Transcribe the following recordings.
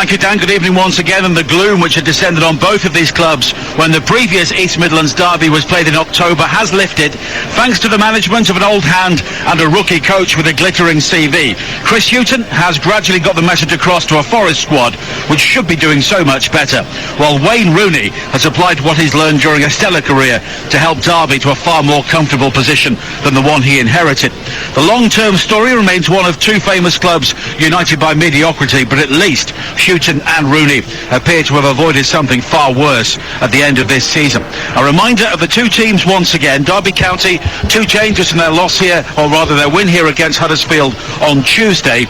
Thank you, Dan. Good evening once again. And the gloom which had descended on both of these clubs when the previous East Midlands derby was played in October has lifted, thanks to the management of an old hand and a rookie coach with a glittering CV. Chris Hughton has gradually got the message across to a Forest squad which should be doing so much better, while Wayne Rooney has applied what he's learned during a stellar career to help Derby to a far more comfortable position than the one he inherited. The long-term story remains one of two famous clubs united by mediocrity, but at least Hughton and Rooney appear to have avoided something far worse at the end of this season. A reminder of the two teams once again. Derby County, two changes in their loss here, or rather their win here against Huddersfield on Tuesday.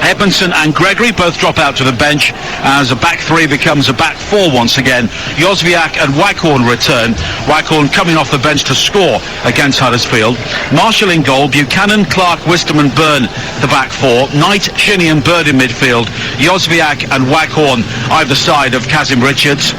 Edmondson and Gregory both drop out to the bench as a back three becomes a back four once again. Jozwiak and Waghorn return. Waghorn coming off the bench to score against Huddersfield. Marshall in goal, Buchanan, Clark, Wisdom and Byrne the back four. Knight, Shinnie and Bird in midfield. Jozwiak and Waghorn either side of Kazim Richards.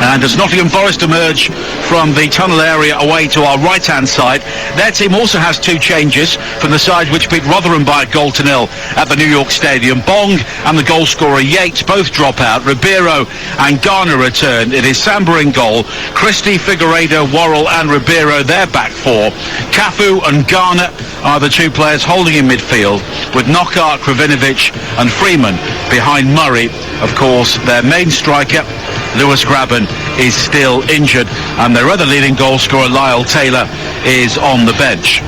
And as Nottingham Forest emerge from the tunnel area away to our right-hand side, their team also has two changes from the side which beat Rotherham by 1-0 at the New York Stadium. Bong and the goal scorer Yates both drop out. Ribeiro and Garner return. It is Samba in goal. Christie, Figueiredo, Worrell and Ribeiro, their back four. Cafu and Garner are the two players holding in midfield, with Knockaert, Kravinovic and Freeman behind Murray. Of course, their main striker, Lewis Graben, is still injured, and their other leading goal scorer, Lyle Taylor, is on the bench.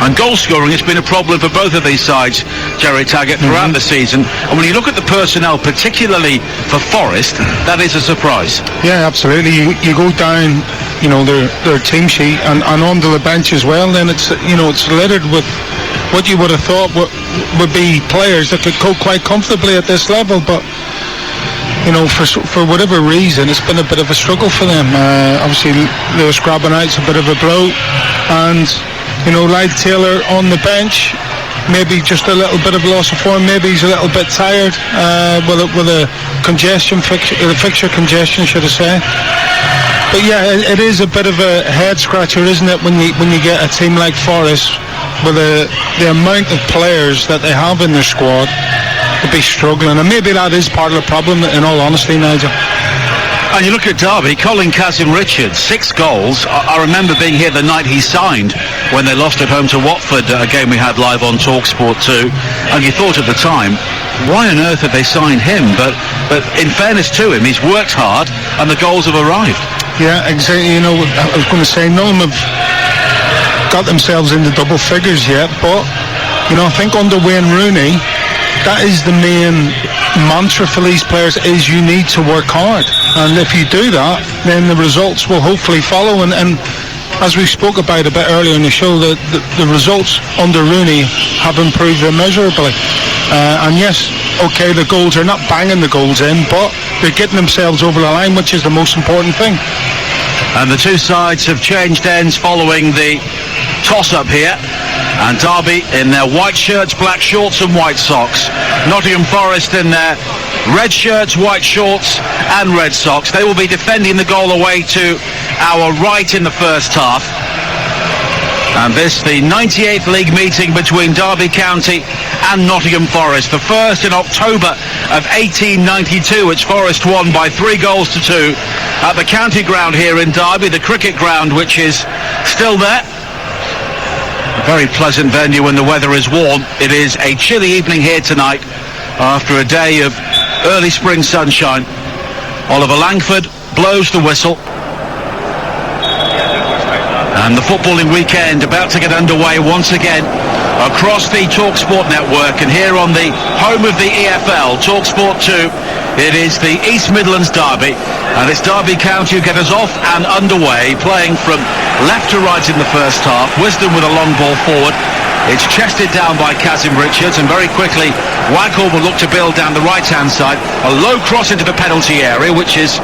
And goal scoring has been a problem for both of these sides, Jerry Taggart, throughout the season. And when you look at the personnel, particularly for Forest, that is a surprise. Yeah, absolutely. You go down, their team sheet and onto the bench as well, then it's littered with what you would have thought would be players that could cope quite comfortably at this level, but for whatever reason, it's been a bit of a struggle for them. Obviously, Lewis Grabenite's a bit of a blow, and Lyle Taylor on the bench, maybe just a little bit of loss of form. Maybe he's a little bit tired with a fixture congestion, should I say? But yeah, it is a bit of a head scratcher, isn't it, when you get a team like Forest with the amount of players that they have in their squad to be struggling, and maybe that is part of the problem, in all honesty, Nigel. And you look at Derby, Colin Kazim Richards, 6 goals. I remember being here the night he signed when they lost at home to Watford, a game we had live on TalkSport 2, and you thought at the time, why on earth had they signed him? But in fairness to him, he's worked hard and the goals have arrived. Yeah, exactly. I was going to say, none of them have got themselves into double figures yet, but I think under Wayne Rooney, that is the main mantra for these players, is you need to work hard, and if you do that, then the results will hopefully follow. And as we spoke about a bit earlier in the show, the results under Rooney have improved immeasurably, and yes, okay, the goals are not banging the goals in, but they're getting themselves over the line, which is the most important thing. And the two sides have changed ends following the toss-up here. And Derby in their white shirts, black shorts and white socks. Nottingham Forest in their red shirts, white shorts and red socks. They will be defending the goal away to our right in the first half. And this, the 98th league meeting between Derby County and Nottingham Forest. The first in October of 1892, which Forest won by 3-2 at the county ground here in Derby, the cricket ground, which is still there. A very pleasant venue when the weather is warm. It is a chilly evening here tonight after a day of early spring sunshine. Oliver Langford blows the whistle. And the footballing weekend about to get underway once again across the TalkSport network, and here on the home of the EFL, TalkSport 2, it is the East Midlands derby, and it's Derby County who get us off and underway, playing from left to right in the first half. Wisdom with a long ball forward. It's chested down by Kazim Richards, and very quickly Waghorn will look to build down the right-hand side. A low cross into the penalty area, which is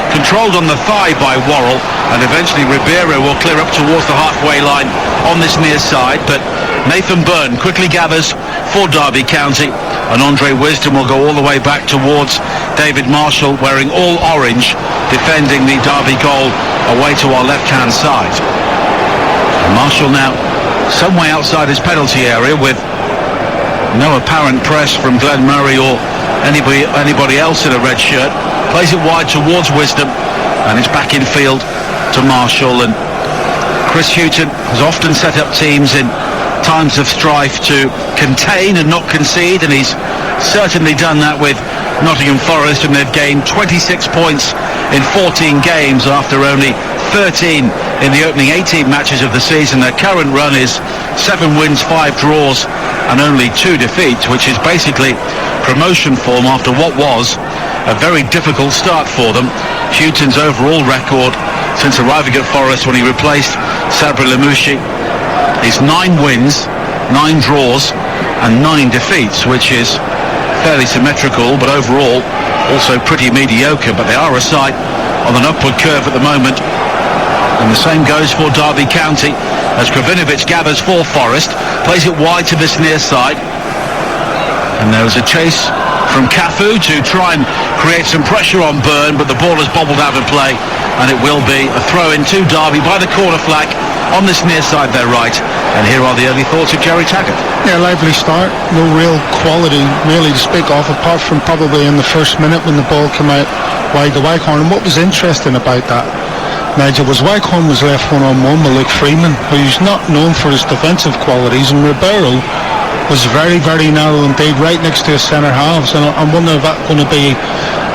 controlled on the thigh by Worrell, and eventually Ribeiro will clear up towards the halfway line on this near side, but Nathan Byrne quickly gathers for Derby County, and Andre Wisdom will go all the way back towards David Marshall, wearing all orange, defending the Derby goal away to our left-hand side. And Marshall now some way outside his penalty area with no apparent press from Glenn Murray or anybody else in a red shirt. Plays it wide towards Wisdom, and it's back in field to Marshall. And Chris Hughton has often set up teams in times of strife to contain and not concede, and he's certainly done that with Nottingham Forest, and they've gained 26 points in 14 games after only 13 in the opening 18 matches of the season. Their current run is 7 wins, 5 draws and only 2 defeats, which is basically promotion form after what was a very difficult start for them. Hughton's overall record since arriving at Forest when he replaced Sabri Lamouchi is 9 wins, 9 draws and 9 defeats, which is fairly symmetrical, but overall also pretty mediocre. But they are a side on an upward curve at the moment, and the same goes for Derby County as Kravinovic gathers for Forest, plays it wide to this near side, and there was a chase from Cafu to try and create some pressure on Byrne, but the ball has bobbled out of play, and it will be a throw in to Derby by the corner flag on this near side there right. And here are the early thoughts of Jerry Taggart. Yeah, lively start, no real quality really to speak of, apart from probably in the first minute when the ball came out wide to Wycombe. And what was interesting about that, Nigel, was Wycombe was left one-on-one with Luke Freeman, who's not known for his defensive qualities, and Ribeiro was very, very narrow indeed, right next to his centre halves. And I wonder if that's going to be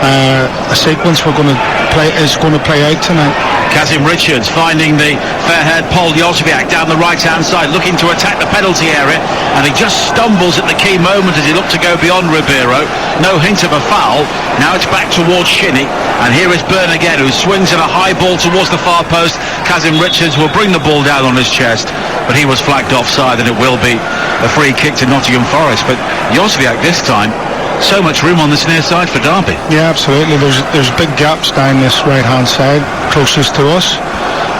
a sequence is going to play out tonight. Kazim Richards finding the fair-haired Paul Jozwiak down the right-hand side, looking to attack the penalty area, and he just stumbles at the key moment as he looked to go beyond Ribeiro. No hint of a foul. Now it's back towards Shinnie, and here is Byrne again, who swings in a high ball towards the far post. Kazim Richards will bring the ball down on his chest, but he was flagged offside, and it will be a free kick to Nottingham Forest. But Jozwiak this time, so much room on this near side for Derby. Yeah, absolutely. There's big gaps down this right hand side closest to us,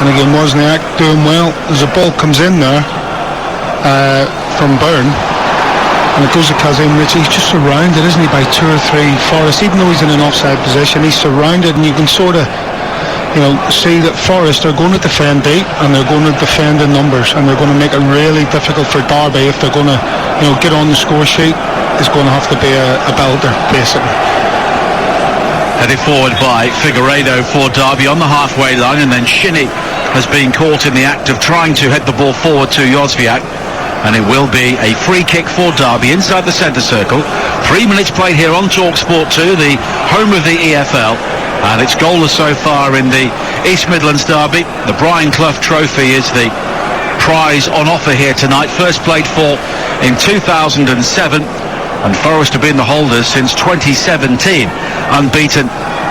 and again Wozniak doing well as the ball comes in there from Byrne, and it goes to Kazim Richards. He's just surrounded, isn't he, by 2 or 3 Forest, even though he's in an offside position. He's surrounded, and you can sort of see that Forest are going to defend deep, and they're going to defend in numbers, and they're going to make it really difficult for Derby if they're going to get on the score sheet. It's going to have to be a belter, basically. Headed forward by Figueiredo for Derby on the halfway line, and then Shinnie has been caught in the act of trying to head the ball forward to Jozwiak, and it will be a free kick for Derby inside the centre circle. 3 minutes played here on TalkSport 2, the home of the EFL, and it's goalless so far in the East Midlands derby. The Brian Clough Trophy is the prize on offer here tonight, first played for in 2007, and Forest have been the holders since 2017, unbeaten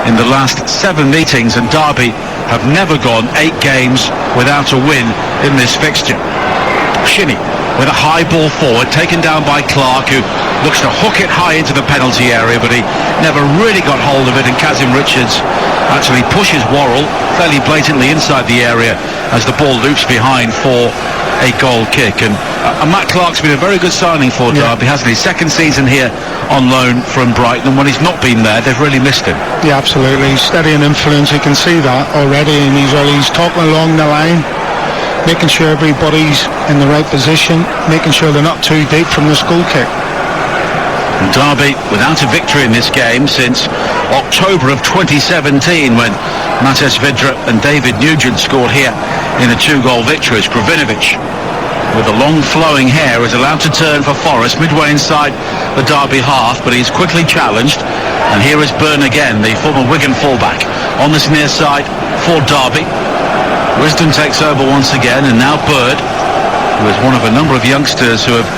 in the last 7 meetings, and Derby have never gone 8 games without a win in this fixture. Shinnie with a high ball forward, taken down by Clark, who looks to hook it high into the penalty area, but he never really got hold of it, and Kazim Richards actually pushes Worrell fairly blatantly inside the area as the ball loops behind for a goal kick. And Matt Clark's been a very good signing for Derby, hasn't he? Second season here on loan from Brighton, and when he's not been there, they've really missed him. Yeah, absolutely. He's steady and influence, you can see that already, and he's talking along the line, making sure everybody's in the right position, making sure they're not too deep from this goal kick. And Derby without a victory in this game since October of 2017, when Mates Vidra and David Nugent scored here in a 2-goal victory. As Kravinovic, with the long flowing hair, is allowed to turn for Forest midway inside the Derby half, but he's quickly challenged, and here is Byrne again, the former Wigan fullback, on this near side for Derby. Wisdom takes over once again, and now Bird, who is one of a number of youngsters who have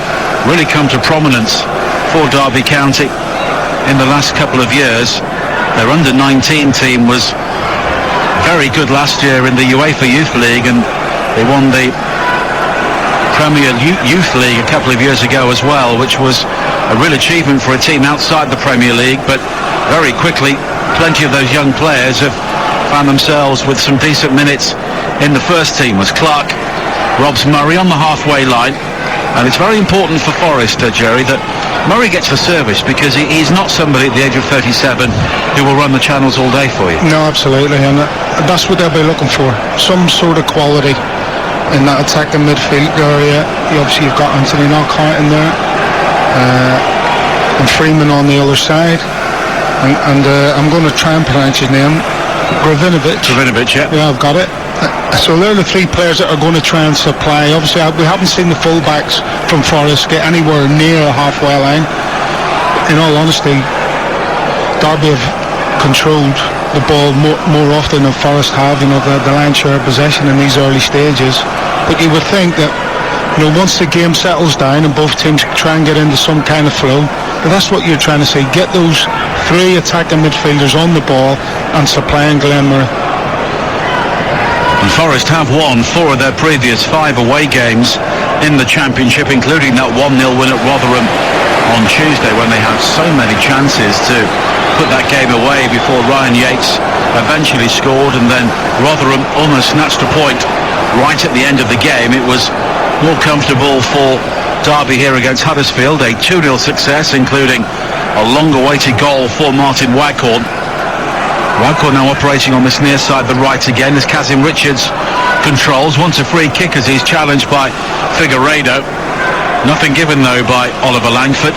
really come to prominence for Derby County in the last couple of years. Their under-19 team was very good last year in the UEFA Youth League, and they won the Premier Youth League a couple of years ago as well, which was a real achievement for a team outside the Premier League. But very quickly, plenty of those young players have found themselves with some decent minutes in the first team, as Clark robs Murray on the halfway line. And it's very important for Forest, Jerry, that Murray gets the service, because he's not somebody at the age of 37 who will run the channels all day for you. No, absolutely, and that's what they'll be looking for, some sort of quality in that attacking midfield area. You've got Anthony Knockhart in there. and Freeman on the other side. And I'm going to try and pronounce his name. Gravinovic, yeah. Yeah, I've got it. So they're the three players that are going to try and supply. Obviously, we haven't seen the full-backs from Forest get anywhere near a halfway line. In all honesty, Derby have controlled the ball more often than Forest have. The lion's share of possession in these early stages. But you would think that, once the game settles down and both teams try and get into some kind of flow, that's what you're trying to say. Get those three attacking midfielders on the ball and supplying Glenmore. And Forest have won 4 of their previous 5 away games in the Championship, including that 1-0 win at Rotherham on Tuesday, when they had so many chances to put that game away before Ryan Yates eventually scored, and then Rotherham almost snatched a point right at the end of the game. It was more comfortable for Derby here against Huddersfield, a 2-0 success, including a long-awaited goal for Martin Waghorn. Waghorn now operating on this near side, the right again, as Kazim Richards controls, wants a free kick as he's challenged by Figueiredo. Nothing given though by Oliver Langford,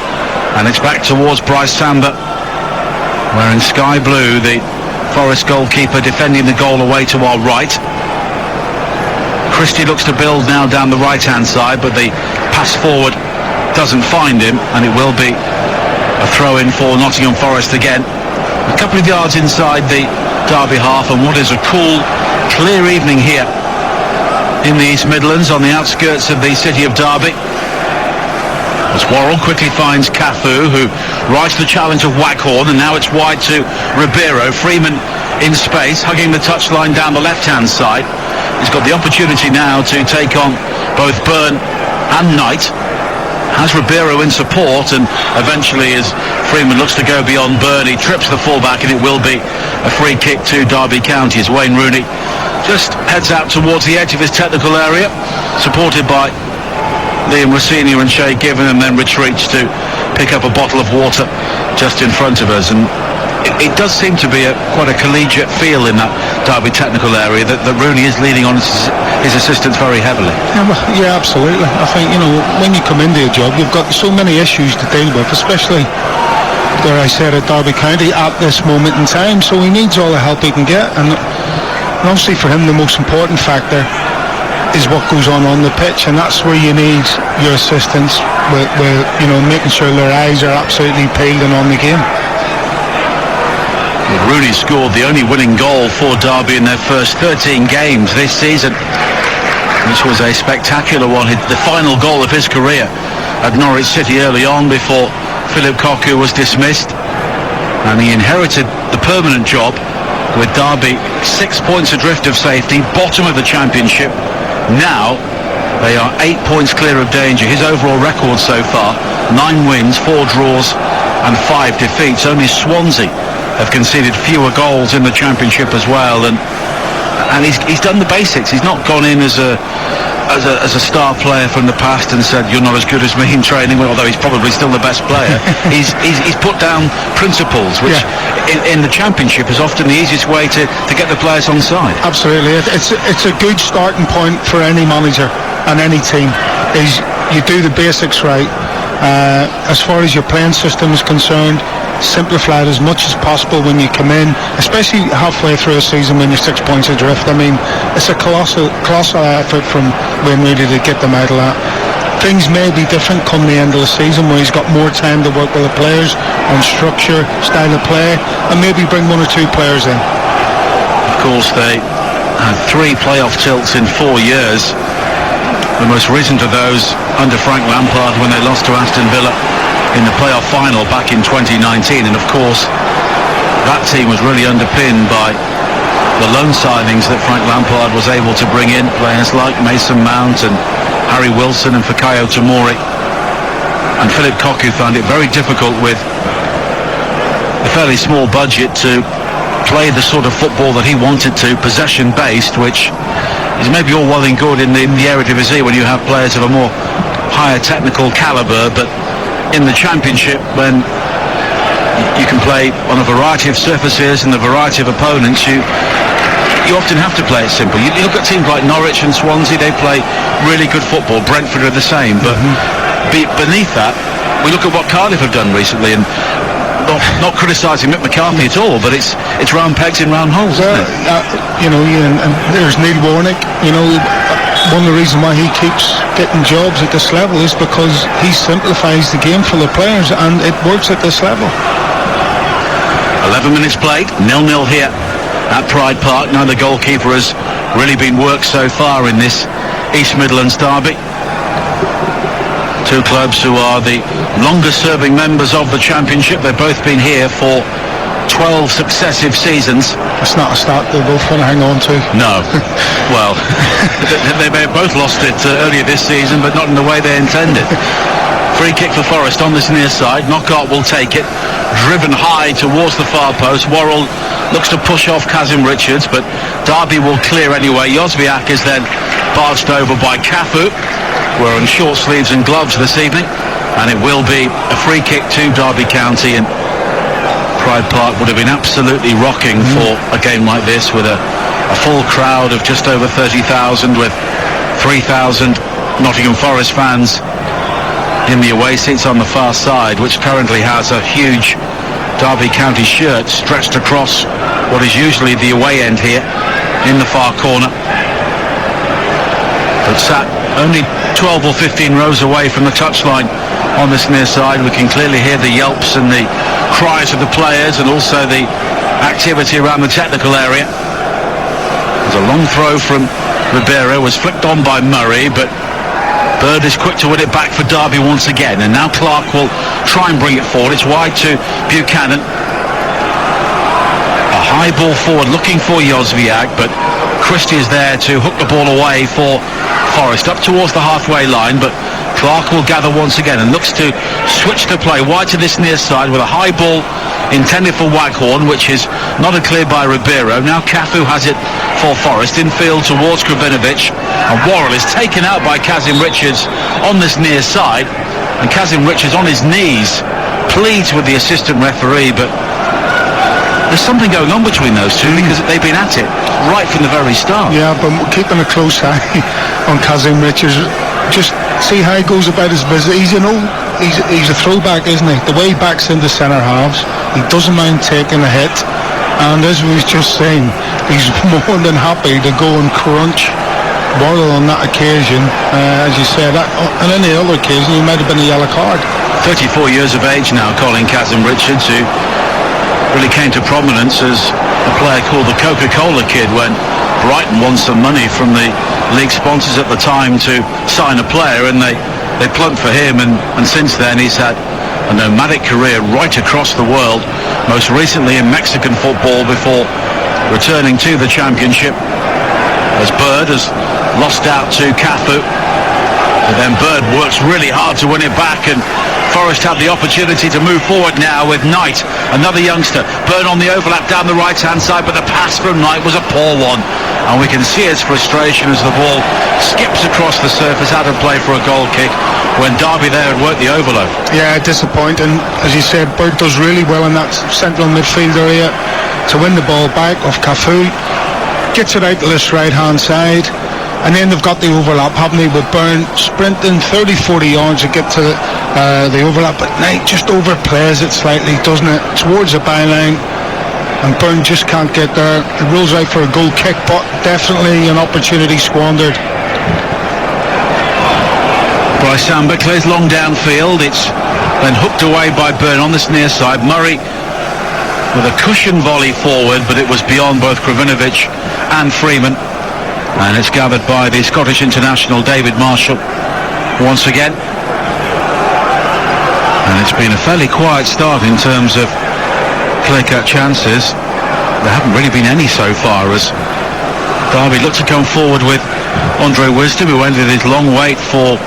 and it's back towards Bryce Samba, wearing sky blue, the Forest goalkeeper defending the goal away to our right. Christie looks to build now down the right-hand side, but the pass forward doesn't find him, and it will be a throw-in for Nottingham Forest again. A couple of yards inside the Derby half, and what is a cool, clear evening here in the East Midlands on the outskirts of the city of Derby. As Worrell quickly finds Cafu, who rides the challenge of Waghorn, and now it's wide to Ribeiro. Freeman in space, hugging the touchline down the left-hand side. He's got the opportunity now to take on both Byrne and Knight. Has Ribeiro in support, and eventually, as Freeman looks to go beyond Byrne, he trips the fullback, and it will be a free kick to Derby County as Wayne Rooney just heads out towards the edge of his technical area, supported by Liam Rossini and Shay Given, and then retreats to pick up a bottle of water just in front of us. And it does seem to be quite a collegiate feel in that Derby technical area, that Rooney is leaning on his assistants very heavily. Yeah, absolutely. I think, when you come into a job, you've got so many issues to deal with, especially, dare I say, at Derby County at this moment in time. So he needs all the help he can get, and obviously for him the most important factor is what goes on the pitch, and that's where you need your assistants with making sure their eyes are absolutely peeled and on the game. Rooney scored the only winning goal for Derby in their first 13 games this season, which was a spectacular one. The final goal of his career at Norwich City early on before Philip Cocu was dismissed, and he inherited the permanent job with Derby 6 points adrift of safety, bottom of the Championship. Now they are 8 points clear of danger. His overall record so far, 9 wins, 4 draws and 5 defeats. Only Swansea have conceded fewer goals in the Championship as well, and he's done the basics. He's not gone in as a star player from the past and said, you're not as good as me in training, although he's probably still the best player. he's put down principles, which in the Championship is often the easiest way to get the players on side. Absolutely. It's a good starting point for any manager and any team, is you do the basics right. As far as your playing system is concerned, simplify it as much as possible when you come in, especially halfway through a season when you're 6 points adrift. I mean, it's a colossal effort from Wayne Rooney to get them out of that. Things may be different come the end of the season, where he's got more time to work with the players on structure, style of play, and maybe bring 1 or 2 players in. Of course, they had 3 playoff tilts in 4 years. The most recent of those under Frank Lampard, when they lost to Aston Villa in the playoff final back in 2019. And of course, that team was really underpinned by the loan signings that Frank Lampard was able to bring in, players like Mason Mount and Harry Wilson and Fikayo Tomori. And Philip Cocu found it very difficult with a fairly small budget to play the sort of football that he wanted to, possession-based, which is maybe all well and good in the Eredivisie when you have players of a more higher technical calibre, but in the Championship, when you can play on a variety of surfaces and a variety of opponents, you often have to play it simple. You look at teams like Norwich and Swansea, they play really good football. Brentford are the same, but beneath that, we look at what Cardiff have done recently, and not criticising Mick McCarthy at all, but it's round pegs in round holes, isn't it? And there's Neil Warnock. One of the reasons why he keeps getting jobs at this level is because he simplifies the game for the players, and it works at this level. 11 minutes played, 0-0 here at Pride Park. Now the goalkeeper has really been worked so far in this East Midlands derby. Two clubs who are the longest serving members of the Championship. They've both been here for 12 successive seasons. That's not a start they'll both want to hang on to. No. Well, they may have both lost it earlier this season, but not in the way they intended. Free kick for Forest on this near side. Knockaert will take it. Driven high towards the far post. Worrell looks to push off Kazim Richards, but Derby will clear anyway. Jozwiak is then barged over by Cafu. We're in short sleeves and gloves this evening, and it will be a free kick to Derby County. And Pride Park would have been absolutely rocking for a game like this, with a full crowd of just over 30,000, with 3,000 Nottingham Forest fans in the away seats on the far side, which currently has a huge Derby County shirt stretched across what is usually the away end here in the far corner, but sat only 12 or 15 rows away from the touchline on this near side. We can clearly hear the yelps and the cries of the players, and also the activity around the technical area. There's a long throw from Ribeiro, was flicked on by Murray, but Bird is quick to win it back for Derby once again, and now Clark will try and bring it forward. It's wide to Buchanan. A high ball forward looking for Jozwiak, but Christie is there to hook the ball away for Forest up towards the halfway line, but Clark will gather once again and looks to switch the play wide to this near side with a high ball intended for Waghorn, which is not a clear by Ribeiro. Now Cafu has it for Forest, infield towards Kravinovic, and Worrell is taken out by Kazim Richards on this near side, and Kazim Richards on his knees pleads with the assistant referee, but there's something going on between those two, because they've been at it right from the very start. Yeah, but keeping a close eye on Kazim Richards. Just see how he goes about his business. He's a throwback, isn't he? The way he backs into centre halves, he doesn't mind taking a hit, and as we was just saying, he's more than happy to go and crunch Worrell on that occasion. As you said, on any other occasion he might have been a yellow card. 34 years of age now, Colin Kazim Richards, who really came to prominence as a player called the Coca-Cola Kid when Brighton won some money from the league sponsors at the time to sign a player, and they plumped for him, and since then he's had a nomadic career right across the world, most recently in Mexican football before returning to the Championship, as Bird has lost out to Cafu, but then Bird works really hard to win it back, and Forest have the opportunity to move forward now with Knight, another youngster. Bird on the overlap down the right hand side, but the pass from Knight was a poor one, and we can see his frustration as the ball skips across the surface out of play for a goal kick, when Derby there had worked the overload. Yeah, disappointing. As you said, Bird does really well in that central midfield area to win the ball back off Cafu, gets it out to this right hand side, and then they've got the overlap, haven't they, with Byrne sprinting 30-40 yards to get to the overlap, but Knight just overplays it slightly, doesn't it, towards the byline, and Byrne just can't get there. It rolls out for a goal kick, but definitely an opportunity squandered. Bryce Samba plays long downfield. It's then hooked away by Byrne on this near side. Murray with a cushion volley forward, but it was beyond both Kravinovic and Freeman, and it's gathered by the Scottish international David Marshall once again. And it's been a fairly quiet start in terms of clear-cut chances. There haven't really been any so far, as Derby look to come forward with Andre Wisdom, who ended his long wait for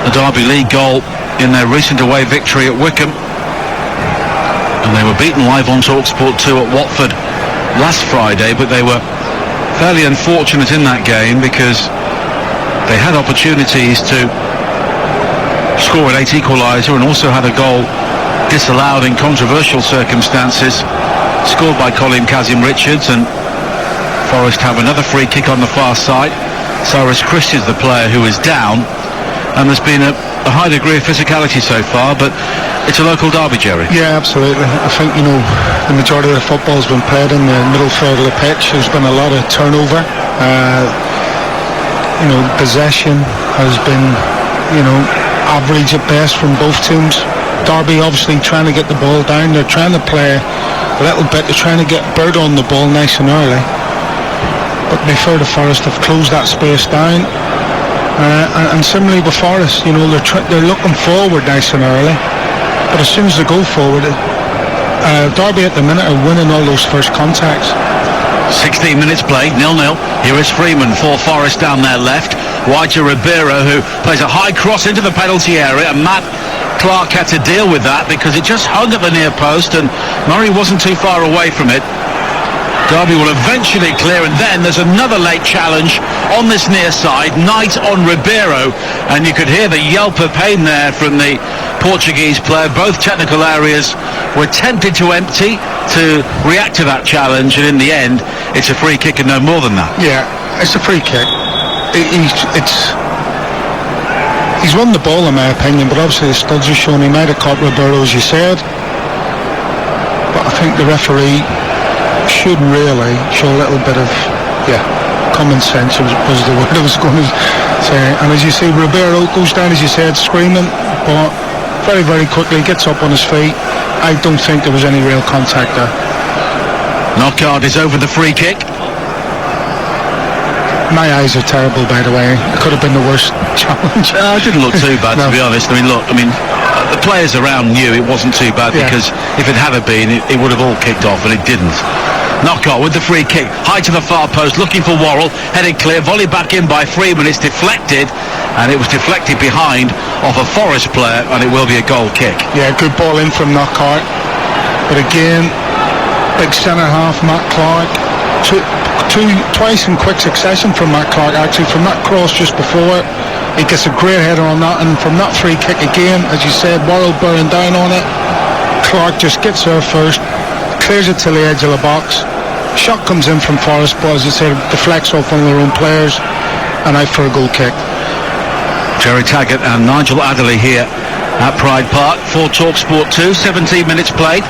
a Derby League goal in their recent away victory at Wycombe, and they were beaten live on TalkSport 2 at Watford last Friday, but they were fairly unfortunate in that game because they had opportunities to score a late equaliser, and also had a goal disallowed in controversial circumstances, scored by Colin Kazim Richards, and Forest have another free kick on the far side. Cyrus Christie is the player who is down, and there's been a a high degree of physicality so far, but it's a local derby, Jerry. Yeah, absolutely. I think, the majority of the football's been played in the middle third of the pitch. There's been a lot of turnover. Possession has been, average at best from both teams. Derby obviously trying to get the ball down. They're trying to play a little bit. They're trying to get Bird on the ball nice and early. But to be fair to Forest, have closed that space down. And similarly with Forest, they're looking forward nice and early. But as soon as they go forward, Derby at the minute are winning all those first contacts. 16 minutes played, 0-0. Here is Freeman for Forest down their left. Wide to Ribeiro, who plays a high cross into the penalty area, and Matt Clark had to deal with that because it just hung at the near post and Murray wasn't too far away from it. Derby will eventually clear, and then there's another late challenge on this near side. Knight on Ribeiro, and you could hear the yelp of pain there from the Portuguese player. Both technical areas were tempted to empty to react to that challenge, and in the end it's a free kick and no more than that. Yeah, it's a free kick. He's won the ball in my opinion, but obviously the studs are shown. He might have caught Ribeiro, as you said, but I think the referee should really show a little bit of common sense was the word I was going to say. And as you see, Ribeiro goes down, as you said, screaming, but very, very quickly gets up on his feet. I don't think there was any real contact there. Knockaert is over the free kick. My eyes are terrible, by the way. It could have been the worst challenge. It didn't look too bad, to be honest. The players around knew it wasn't too bad because if it had been, it would have all kicked off, and it didn't. Knockaert with the free kick, high to the far post, looking for Worrell, headed clear, volley back in by Freeman. It's deflected, and it was deflected behind off a Forest player, and it will be a goal kick. Yeah, good ball in from Knockaert, but again, big centre half Matt Clark, twice in quick succession from Matt Clark. Actually, from that cross just before, he gets a great header on that, and from that free kick again, as you said, Worrell bearing down on it. Clark just gets there first, clears it to the edge of the box. Shot comes in from Forest, but as I said, deflects off one of their own players, and out for a goal kick. Jerry Taggart and Nigel Adderley here at Pride Park for TalkSport 2. 17 minutes played.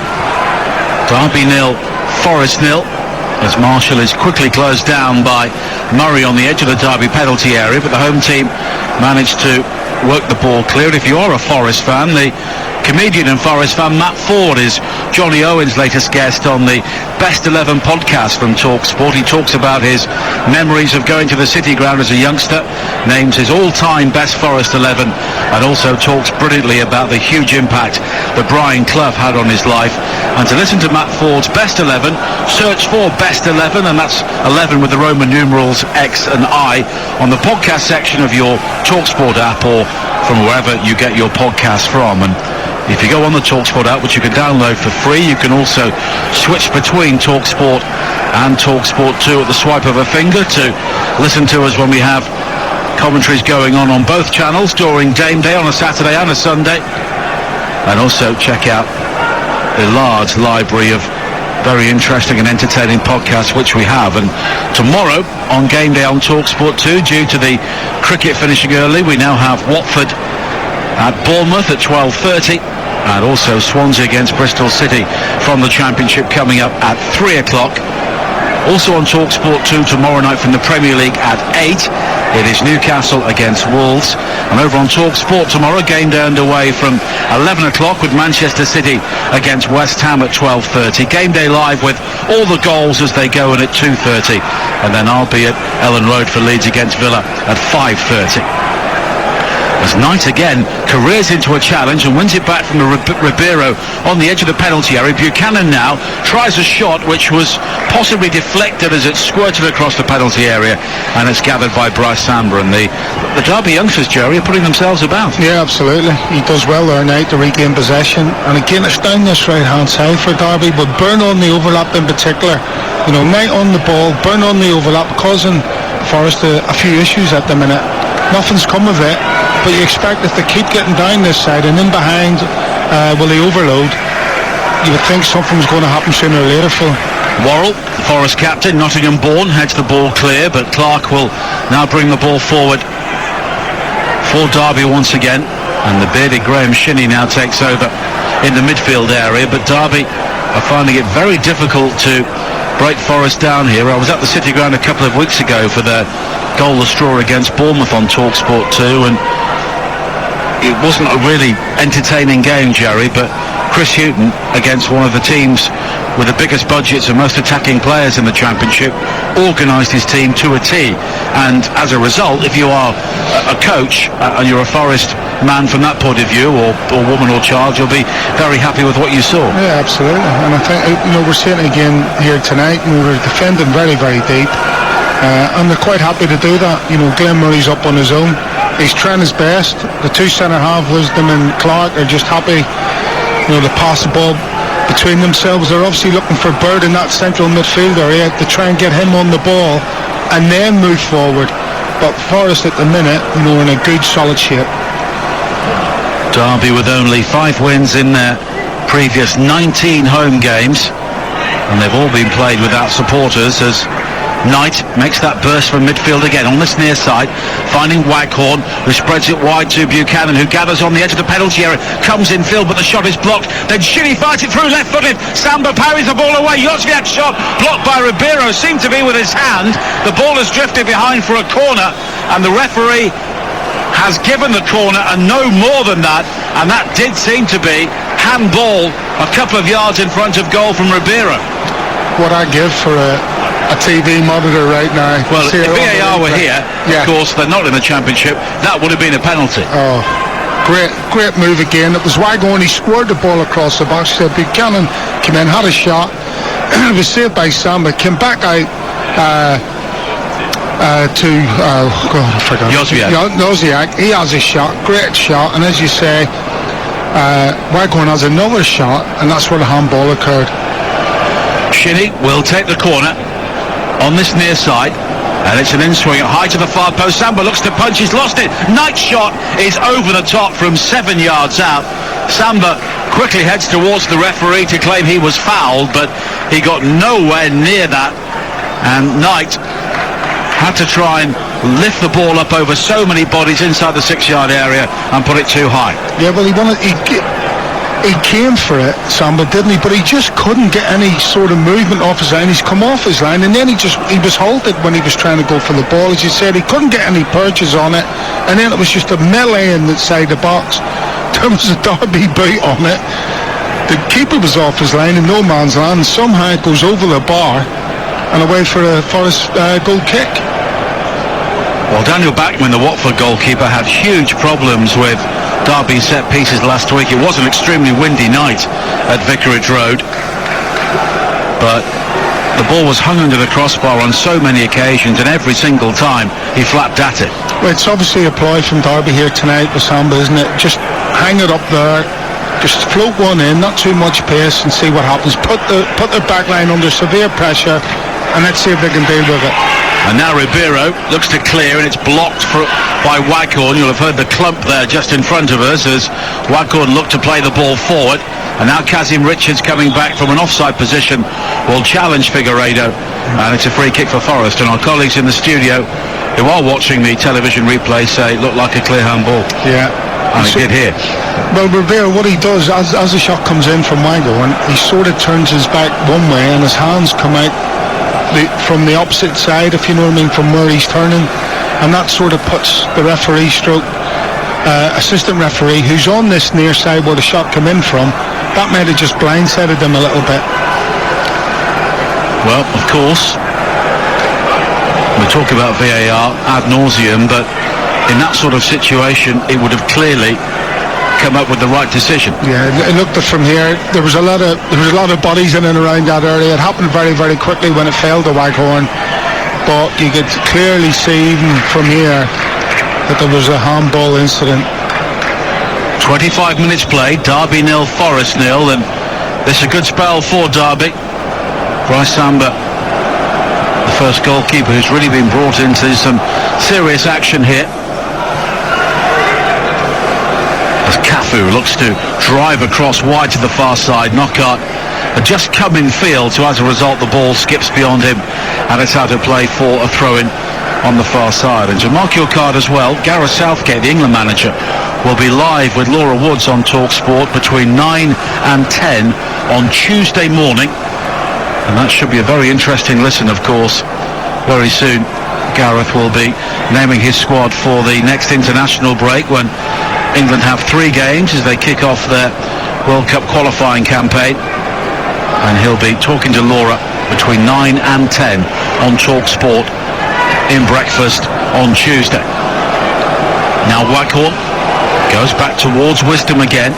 Derby 0, Forest 0. As Marshall is quickly closed down by Murray on the edge of the Derby penalty area, but the home team managed to work the ball clear. If you are a Forest fan, the comedian and Forest fan Matt Ford is Johnny Owen's latest guest on the Best 11 podcast from TalkSport. He talks about his memories of going to the City Ground as a youngster, names his all-time best Forest 11, and also talks brilliantly about the huge impact that Brian Clough had on his life. And to listen to Matt Ford's Best 11, search for Best 11, and that's 11 with the Roman numerals X and I, on the podcast section of your TalkSport app or from wherever you get your podcasts from. And if you go on the TalkSport app, which you can download for free, you can also switch between TalkSport and TalkSport 2 at the swipe of a finger to listen to us when we have commentaries going on both channels during game day on a Saturday and a Sunday. And also check out the large library of very interesting and entertaining podcasts which we have. And tomorrow on game day on TalkSport 2, due to the cricket finishing early, we now have Watford at Bournemouth at 12:30, and also Swansea against Bristol City from the Championship coming up at 3 o'clock. Also on TalkSport 2 tomorrow night from the Premier League at 8, it is Newcastle against Wolves. And over on TalkSport tomorrow, game day underway from 11 o'clock with Manchester City against West Ham at 12:30. Game day live with all the goals as they go in at 2:30. And then I'll be at Ellen Road for Leeds against Villa at 5:30. As Knight again careers into a challenge and wins it back from Ribeiro on the edge of the penalty area. Buchanan now tries a shot which was possibly deflected as it squirted across the penalty area, and it's gathered by Bryce Samba. And the Derby youngsters, Jerry, are putting themselves about. Yeah, absolutely. He does well there, Knight, to regain possession. And again, it's down this right-hand side for Derby, but Byrne on the overlap in particular. Knight on the ball, Byrne on the overlap, causing Forest a few issues at the minute. Nothing's come of it. But you expect if they keep getting down this side and in behind will they overload, you would think something's going to happen sooner or later for them. Worrell, the Forest captain, Nottingham born, heads the ball clear, but Clark will now bring the ball forward for Derby once again. And the bearded Graham Shinney now takes over in the midfield area, but Derby are finding it very difficult to break Forest down here. I was at the City Ground a couple of weeks ago for their goalless draw against Bournemouth on TalkSport 2, and it wasn't a really entertaining game, Jerry, but Chris Hughton, against one of the teams with the biggest budgets and most attacking players in the Championship, organised his team to a T. And as a result, if you are a coach and you're a Forest man from that point of view, or woman or child, you'll be very happy with what you saw. Yeah, absolutely. And I think, we're seeing it again here tonight, and we're defending very, very deep. And they're quite happy to do that. Glenn Murray's up on his own. He's trying his best. The two centre-half, Wisdom and Clark, are just happy, to pass the ball between themselves. They're obviously looking for Bird in that central midfield area to try and get him on the ball and then move forward. But Forest at the minute, in a good solid shape. Derby with only 5 wins in their previous 19 home games, and they've all been played without supporters, as Knight makes that burst from midfield again on this near side, finding Waghorn, who spreads it wide to Buchanan, who gathers on the edge of the penalty area, comes in field, but the shot is blocked. Then Shinney fights it through left-footed. Samba parries the ball away. Jozwiak's shot blocked by Ribeiro, seemed to be with his hand. The ball has drifted behind for a corner, and the referee has given the corner and no more than that, and that did seem to be handball a couple of yards in front of goal from Ribeiro. What I give for a TV monitor right now. Well, if VAR were here, of course, they're not in the Championship, that would have been a penalty. Oh, great move again. It was Waghorn. He squared the ball across the box. Buchanan came in, had a shot. It was saved by Samba. Came back out to I forgot. Jozwiak. He has a shot, great shot, and as you say, Waghorn has another shot, and that's where the handball occurred. Shinney will take the corner on this near side, and it's an in-swing high to the far post. Samba looks to punch, he's lost it. Knight's shot is over the top from 7 yards out. Samba quickly heads towards the referee to claim he was fouled, but he got nowhere near that, and Knight had to try and lift the ball up over so many bodies inside the 6-yard area and put it too high. Yeah, well, he came for it, Samba, didn't he? But he just couldn't get any sort of movement off his line. He's come off his line, and then he was halted when he was trying to go for the ball. As you said, he couldn't get any purchase on it, and then it was just a melee inside the box. There was a Derby boot on it. The keeper was off his line in no man's land, and somehow it goes over the bar and away for a Forest goal kick. Well, Daniel Bachman, the Watford goalkeeper, had huge problems with Derby set pieces last week. It was an extremely windy night at Vicarage Road, but the ball was hung under the crossbar on so many occasions, and every single time he flapped at it. Well, it's obviously a ploy from Derby here tonight with Samba, isn't it? Just hang it up there, just float one in, not too much pace, and see what happens. Put their back line under severe pressure, and let's see if they can deal with it. And now Ribeiro looks to clear, and it's blocked by Waghorn. You'll have heard the clump there just in front of us as Waghorn looked to play the ball forward. And now Kazim Richards, coming back from an offside position, will challenge Figueiredo, and it's a free kick for Forest. And our colleagues in the studio who are watching the television replay say it looked like a clear handball. Yeah. And it did here. Well, Ribeiro, what he does, as the shot comes in from Waghorn, he sort of turns his back one way and his hands come out from the opposite side, if you know what I mean, from where he's turning, and that sort of puts the referee stroke assistant referee, who's on this near side where the shot came in from, that might have just blindsided him a little bit. Well, of course, we talk about VAR ad nauseum, but in that sort of situation it would have clearly come up with the right decision. Yeah, it looked at from here. There was a lot of bodies in and around that area. It happened very, very quickly when it fell to Waghorn, but you could clearly see even from here that there was a handball incident. 25 minutes played, Derby 0, Forest 0, and this is a good spell for Derby. Bryce Samba, the first goalkeeper who's really been brought into some serious action here. As Cafu looks to drive across wide to the far side, Knockaert had just come in field, so as a result the ball skips beyond him and it's out of play for a throw-in on the far side. And to mark your card as well, Gareth Southgate, the England manager, will be live with Laura Woods on TalkSport between 9 and 10 on Tuesday morning. And that should be a very interesting listen, of course. Very soon, Gareth will be naming his squad for the next international break when England have 3 games as they kick off their World Cup qualifying campaign. And he'll be talking to Laura between 9 and 10 on TalkSport in breakfast on Tuesday. Now Waghorn goes back towards Wisdom again.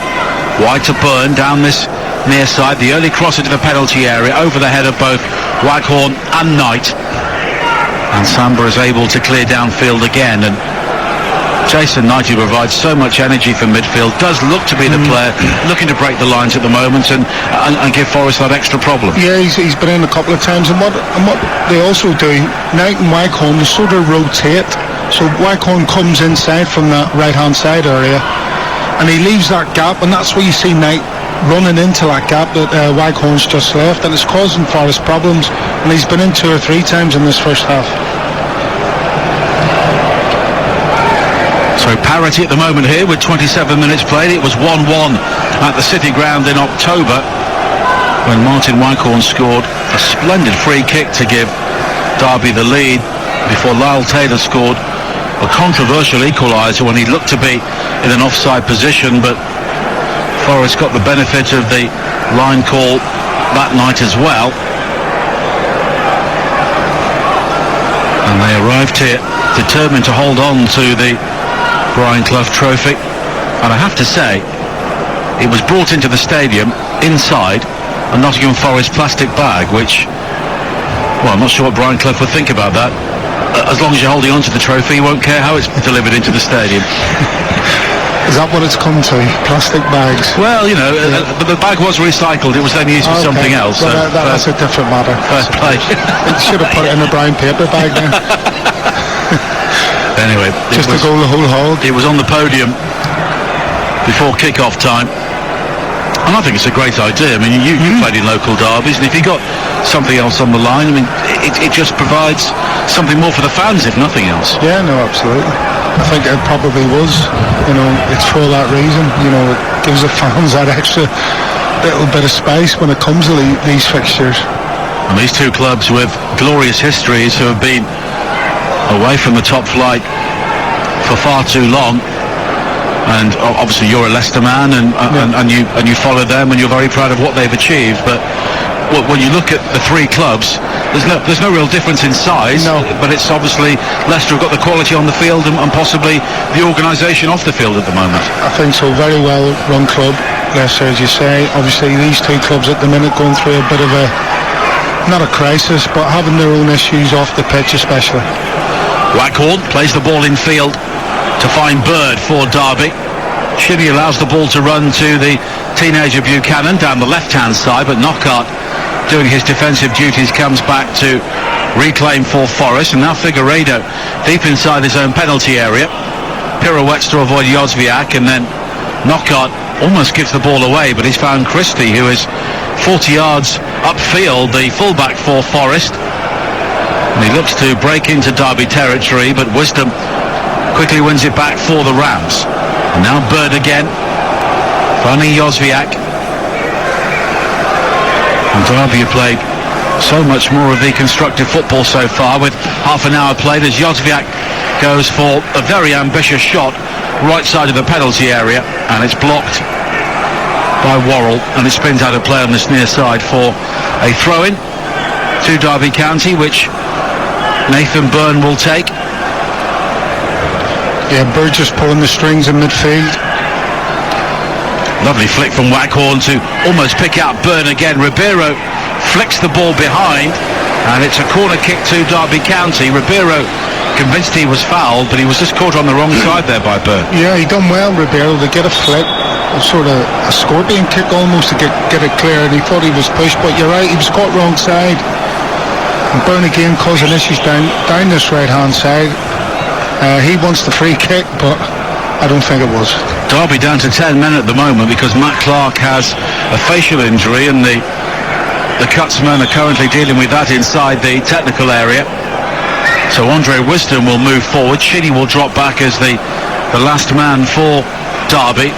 Wide to Byrne down this near side. The early cross into the penalty area over the head of both Waghorn and Knight. And Samba is able to clear downfield again. And Jason Knight, who provides so much energy for midfield, does look to be the player looking to break the lines at the moment and give Forest that extra problem. Yeah, he's been in a couple of times, and what they also do, Knight and Waghorn, they sort of rotate. So Waghorn comes inside from that right-hand side area, and he leaves that gap, and that's where you see Knight running into that gap that Waghorn's just left, and it's causing Forest problems, and he's been in 2 or 3 times in this first half. So parity at the moment here with 27 minutes played. It was 1-1 at the City Ground in October when Martin Waghorn scored a splendid free kick to give Derby the lead before Lyle Taylor scored a controversial equaliser when he looked to be in an offside position, but Forest got the benefit of the line call that night as well. And they arrived here determined to hold on to the Brian Clough Trophy, and I have to say it was brought into the stadium inside a Nottingham Forest plastic bag, which, well, I'm not sure what Brian Clough would think about that. As long as you're holding on to the trophy, you won't care how it's delivered into the stadium. Is that what it's come to? Plastic bags? Well, you know, but the bag was recycled. It was then used for something else. Well, so that's a different matter. Fair play. It should have put it in a brown paper bag then. Anyway, just to go the whole hog. It was on the podium before kick-off time, and I think it's a great idea. I mean, you played in local derbies, and if you got something else on the line, I mean, it just provides something more for the fans, if nothing else. Yeah, no, absolutely. I think it probably was. You know, it's for that reason. You know, it gives the fans that extra little bit of space when it comes to these fixtures. And these two clubs with glorious histories who have been away from the top flight for far too long, and obviously you're a Leicester man, and you follow them, and you're very proud of what they've achieved. But when you look at the 3 clubs, there's no real difference in size. No. But it's obviously Leicester have got the quality on the field and possibly the organisation off the field at the moment. I think so. Very well run club, Leicester, as you say. Obviously these 2 clubs at the minute going through a bit of a, not a crisis, but having their own issues off the pitch especially. Waghorn plays the ball in field to find Bird for Derby. Shinnie allows the ball to run to the teenager Buchanan down the left-hand side, but Knockaert, doing his defensive duties, comes back to reclaim for Forest. And now Figueiredo deep inside his own penalty area, pirouettes to avoid Jozwiak, and then Knockaert almost gives the ball away, but he's found Christie, who is 40 yards upfield, the fullback for Forest. And he looks to break into Derby territory, but Wisdom quickly wins it back for the Rams. And now Bird again, finding Jozwiak. And Derby have played so much more of the constructive football so far, with half an hour played, as Jozwiak goes for a very ambitious shot right side of the penalty area, and it's blocked by Worrell, and it spins out of play on this near side for a throw-in to Derby County, which Nathan Byrne will take. Yeah, Bird just pulling the strings in midfield. Lovely flick from Waghorn to almost pick out Byrne again. Ribeiro flicks the ball behind, and it's a corner kick to Derby County. Ribeiro convinced he was fouled, but he was just caught on the wrong side there by Byrne. Yeah, he done well, Ribeiro, to get a flick, sort of a scorpion kick almost, to get it clear, and he thought he was pushed, but you're right, he was caught wrong side. And Byrne again causing issues down this right-hand side. He wants the free kick, but I don't think it was. Derby down to 10 men at the moment because Matt Clark has a facial injury, and the Cutsmen are currently dealing with that inside the technical area. So Andre Wisdom will move forward. Shinnie will drop back as the last man for Derby.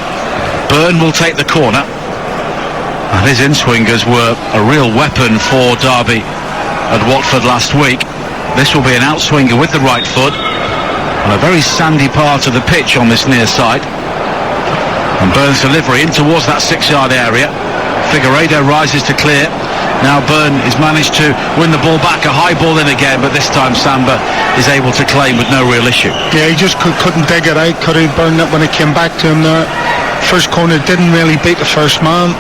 Byrne will take the corner. And his in-swingers were a real weapon for Derby at Watford last week. This will be an outswinger with the right foot on a very sandy part of the pitch on this near side. And Byrne's delivery in towards that 6-yard area. Figueiredo rises to clear. Now Byrne has managed to win the ball back, a high ball in again, but this time Samba is able to claim with no real issue. Yeah, he just couldn't dig it out. Could he burn it when it came back to him there? First corner didn't really beat the first man.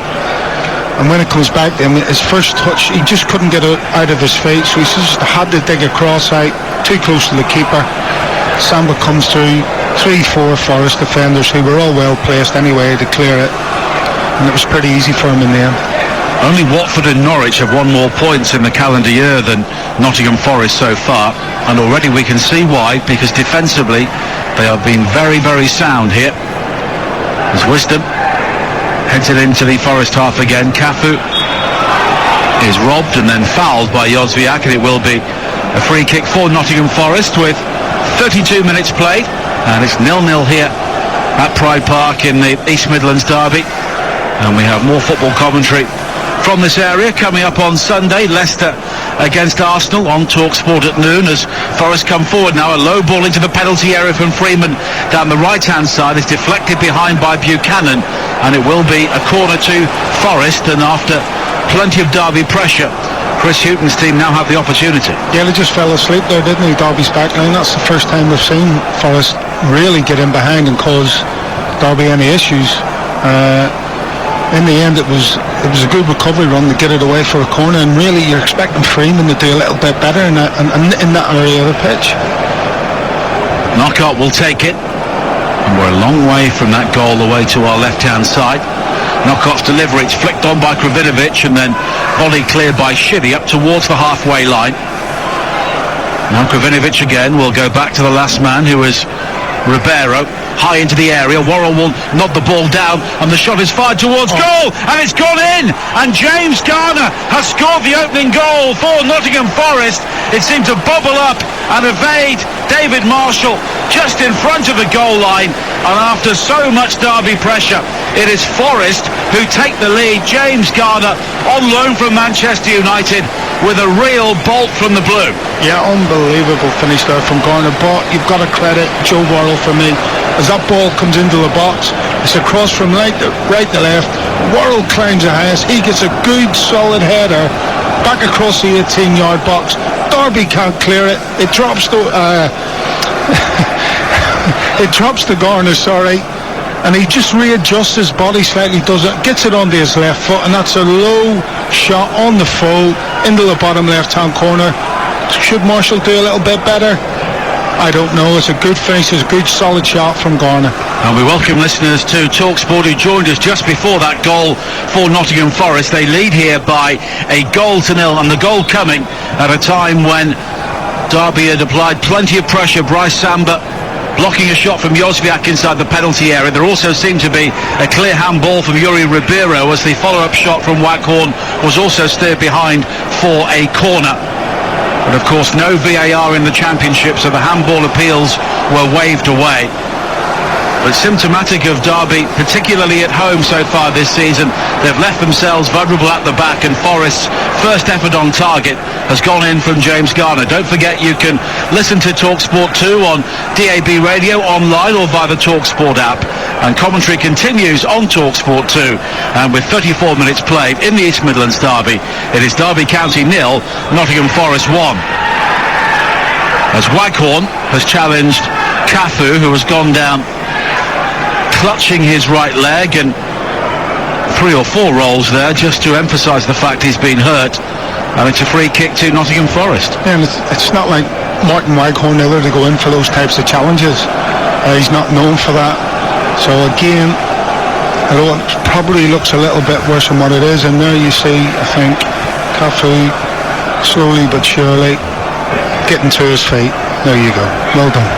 And when it comes back to him, his first touch, he just couldn't get it out of his feet, so he just had to dig across out, too close to the keeper. Samba comes through 3-4 Forest defenders who were all well placed anyway to clear it, and it was pretty easy for him in the end. Only Watford and Norwich have won more points in the calendar year than Nottingham Forest so far, and already we can see why, because defensively they have been very, very sound here. As Wisdom heads it into the Forest half again. Cafu is robbed and then fouled by Jozwiak, and it will be a free kick for Nottingham Forest with 32 minutes played, and it's 0-0 here at Pride Park in the East Midlands derby. And we have more football commentary from this area coming up on Sunday. Leicester against Arsenal on TalkSport at noon as Forest come forward now. A low ball into the penalty area from Freeman down the right hand side is deflected behind by Buchanan, and it will be a corner to Forest. And after plenty of Derby pressure, Chris Hughton's team now have the opportunity. Yeah, they just fell asleep there, didn't they, Derby's backline? That's the first time we've seen Forest really get in behind and cause Derby any issues. In the end, it was a good recovery run to get it away for a corner, and really you're expecting Freeman to do a little bit better in that area of the pitch. Knockout will take it, and we're a long way from that goal away to our left-hand side. Knockout's delivery, it's flicked on by Kravinovic, and then volley cleared by Shivy up towards the halfway line. Now Kravinovic again will go back to the last man, who is Ribeiro. High into the area, Worrell will nod the ball down, and the shot is fired towards goal, and it's gone in, and James Garner has scored the opening goal for Nottingham Forest. It seemed to bubble up and evade David Marshall just in front of the goal line, and after so much Derby pressure, it is Forest who take the lead. James Garner on loan from Manchester United with a real bolt from the blue. Yeah, unbelievable finish there from Garner, but you've got to credit Joe Worrell for me. As that ball comes into the box, it's across from right to left. Worrell climbs the highest. He gets a good solid header back across the 18-yard box. Derby can't clear it. It drops to Garner, and he just readjusts his body slightly, gets it onto his left foot, and that's a low shot on the full into the bottom left-hand corner. Should Marshall do a little bit better? I don't know. It's a good finish. It's a good solid shot from Garner. And we welcome listeners to TalkSport who joined us just before that goal for Nottingham Forest. They lead here by 1-0, and the goal coming at a time when Derby had applied plenty of pressure. Bryce Samba blocking a shot from Jozwiak inside the penalty area. There also seemed to be a clear handball from Yuri Ribeiro as the follow-up shot from Waghorn was also steered behind for a corner. But of course no VAR in the Championship, so the handball appeals were waved away. But symptomatic of Derby, particularly at home so far this season, they've left themselves vulnerable at the back, and Forest's first effort on target has gone in from James Garner. Don't forget you can listen to TalkSport 2 on DAB radio, online, or via the TalkSport app. And commentary continues on TalkSport 2, and with 34 minutes played in the East Midlands derby, it is Derby County 0, Nottingham Forest 1. As Waghorn has challenged Cafu, who has gone down clutching his right leg, and 3 or 4 rolls there just to emphasise the fact he's been hurt, and it's a free kick to Nottingham Forest. Yeah, and it's not like Martin Waghorn either to go in for those types of challenges. He's not known for that. So again, although it probably looks a little bit worse than what it is, and there you see, I think, Cafu slowly but surely getting to his feet. There you go. Well done.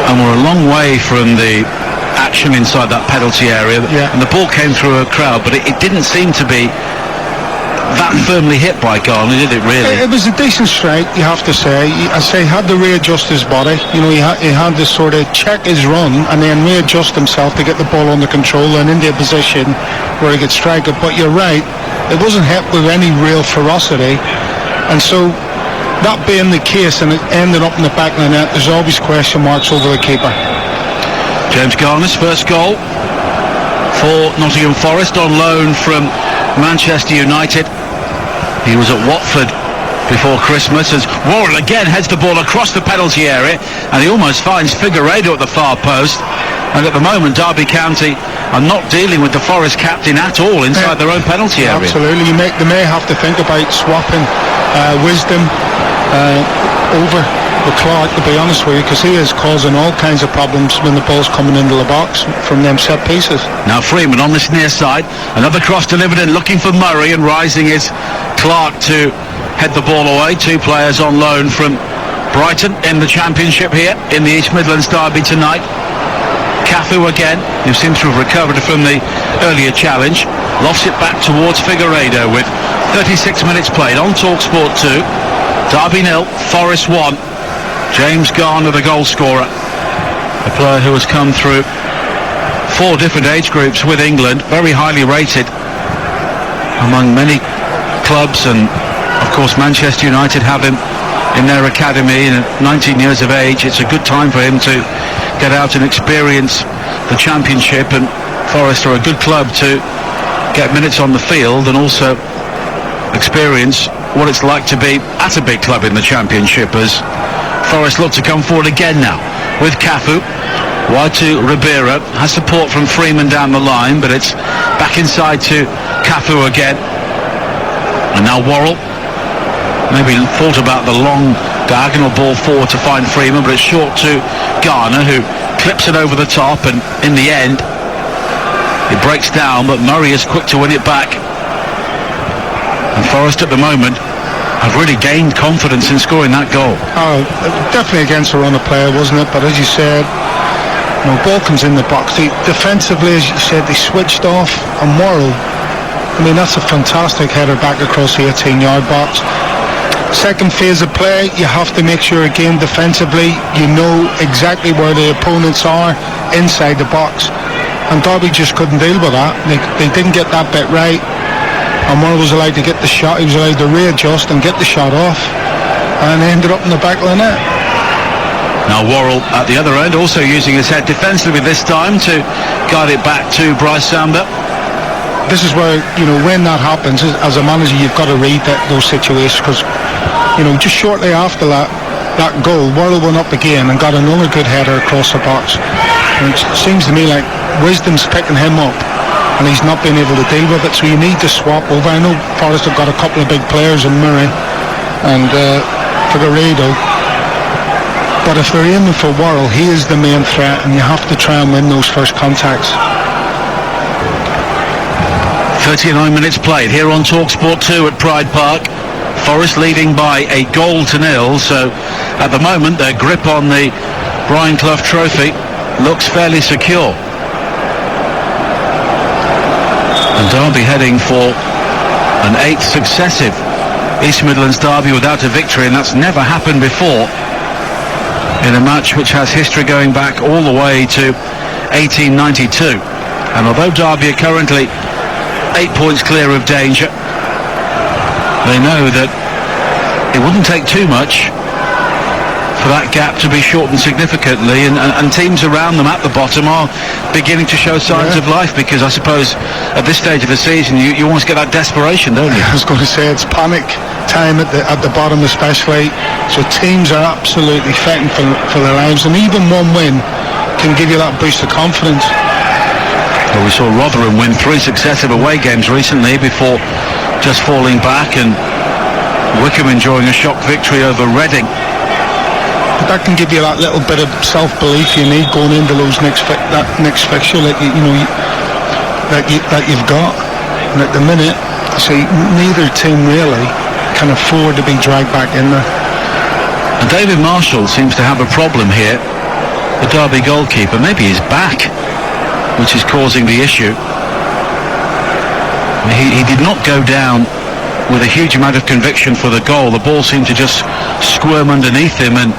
And we're a long way from the action inside that penalty area. Yeah. And the ball came through a crowd, but it didn't seem to be that firmly hit by Garner, did it really? It was a decent strike, you have to say. I say he had to readjust his body. You know, he had to sort of check his run and then readjust himself to get the ball under control and into a position where he could strike it. But you're right, it wasn't hit with any real ferocity. And so, that being the case and it ended up in the back of the net, there's always question marks over the keeper. James Garner's first goal for Nottingham Forest on loan from Manchester United. He was at Watford before Christmas as Worrell again heads the ball across the penalty area and he almost finds Figueiredo at the far post. And at the moment Derby County are not dealing with the Forest captain at all inside their own penalty area. Absolutely, they may have to think about swapping Wisdom over with Clark, to be honest with you, because he is causing all kinds of problems when the ball's coming into the box from them set pieces. Now Freeman on this near side, another cross delivered in, looking for Murray, and rising is Clark to head the ball away. Two players on loan from Brighton in the Championship here in the East Midlands derby tonight. Cafu again, who seems to have recovered from the earlier challenge, lofts it back towards Figueiredo with 36 minutes played on TalkSport 2. Derby 0, Forest 1. James Garner, the goal scorer, a player who has come through 4 different age groups with England, very highly rated among many clubs, and of course Manchester United have him in their academy, and at 19 years of age it's a good time for him to get out and experience the Championship, and Forest are a good club to get minutes on the field and also experience what it's like to be at a big club in the Championship, as Forest look to come forward again now with Cafu. Wide to Ribeiro, has support from Freeman down the line, but it's back inside to Cafu again. And now Worrell maybe thought about the long diagonal ball forward to find Freeman, but it's short to Garner, who clips it over the top, and in the end it breaks down, but Murray is quick to win it back. And Forest at the moment have really gained confidence in scoring that goal. Oh, definitely against a run of play, wasn't it? But as you said, ball comes in the box. Defensively, as you said, they switched off, and Worrell, I mean, that's a fantastic header back across the 18-yard box. Second phase of play, you have to make sure again defensively you know exactly where the opponents are inside the box, and Derby just couldn't deal with that. They didn't get that bit right, and Worrell was allowed to get the shot. He was allowed to readjust and get the shot off, and ended up in the back of the net. Now Worrell at the other end, also using his head defensively this time to guide it back to Bryce Samba. This is where, when that happens, as a manager, you've got to read those situations, because, just shortly after that goal, Worrell went up again and got another good header across the box. And it seems to me like Wisdom's picking him up, and he's not been able to deal with it, so you need to swap over. I know Forest have got a couple of big players in Murray and Figueiredo, but if they're aiming for Worrell, he is the main threat, and you have to try and win those first contacts. 39 minutes played here on TalkSport 2 at Pride Park. Forest leading by a goal to nil, so at the moment their grip on the Brian Clough Trophy looks fairly secure. And Derby heading for an 8th successive East Midlands derby without a victory, and that's never happened before in a match which has history going back all the way to 1892. And although Derby are currently 8 points clear of danger, they know that it wouldn't take too much for that gap to be shortened significantly, and teams around them at the bottom are beginning to show signs of life, because I suppose at this stage of the season you almost get that desperation, don't you? I was going to say, it's panic time at the bottom especially, so teams are absolutely fighting for their lives, and even one win can give you that boost of confidence. Well, we saw Rotherham win 3 successive away games recently before just falling back, and Wickham enjoying a shock victory over Reading. But that can give you that little bit of self-belief you need going into those next fixture that you've got. And at the minute, I see neither team really can afford to be dragged back in there. And David Marshall seems to have a problem here, the Derby goalkeeper. Maybe his back, which is causing the issue. He did not go down with a huge amount of conviction for the goal. The ball seemed to just squirm underneath him and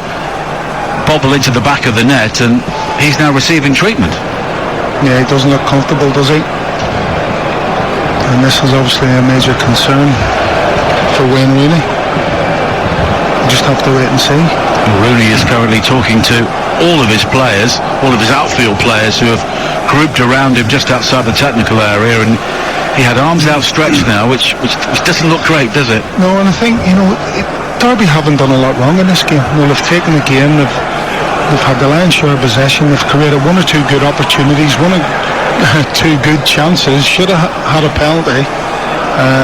bobble into the back of the net, and he's now receiving treatment. Yeah, he doesn't look comfortable, does he? And this is obviously a major concern for Wayne Rooney. We'll just have to wait and see. Rooney is currently talking to all of his players, all of his outfield players who have grouped around him just outside the technical area, and he had arms outstretched now, which doesn't look great, does it? No, and I think, Derby haven't done a lot wrong in this game. They've taken the game, they've had the lion's share of possession, they've created one or two good opportunities, one or two good chances, should have had a penalty,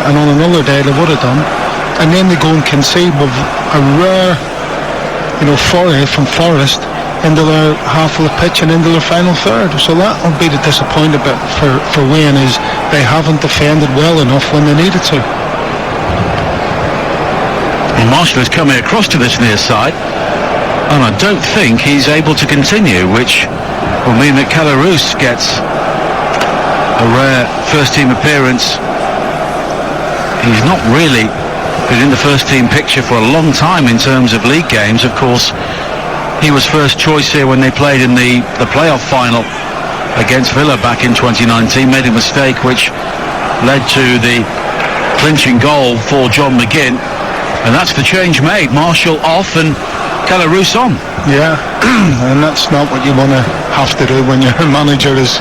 and on another day they would have done. And then they go and concede with a rare, foray from Forest into their half of the pitch and into their final third. So that will be the disappointing bit for Wayne, is they haven't defended well enough when they needed to. And Marshall is coming across to this near side, and I don't think he's able to continue, which will mean that Calarus gets a rare first team appearance. He's not really been in the first team picture for a long time in terms of league games. Of course, he was first choice here when they played in the playoff final against Villa back in 2019, made a mistake which led to the clinching goal for John McGinn, and that's the change made. Marshall off and Calarus on. Yeah, and that's not what you want to have to do when your manager is,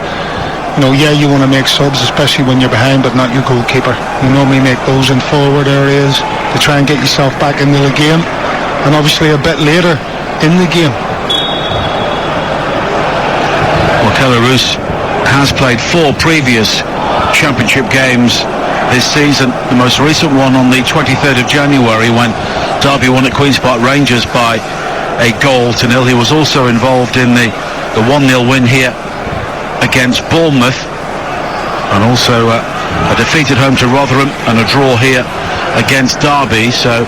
you want to make subs, especially when you're behind, but not your goalkeeper. You normally make those in forward areas to try and get yourself back into the game, and obviously a bit later in the game. Well, Calarus has played 4 previous championship games this season, the most recent one on the 23rd of January when Derby won at Queen's Park Rangers by a 1-0. He was also involved in the 1-0 win here against Bournemouth, and also a defeat at home to Rotherham and a draw here against Derby. So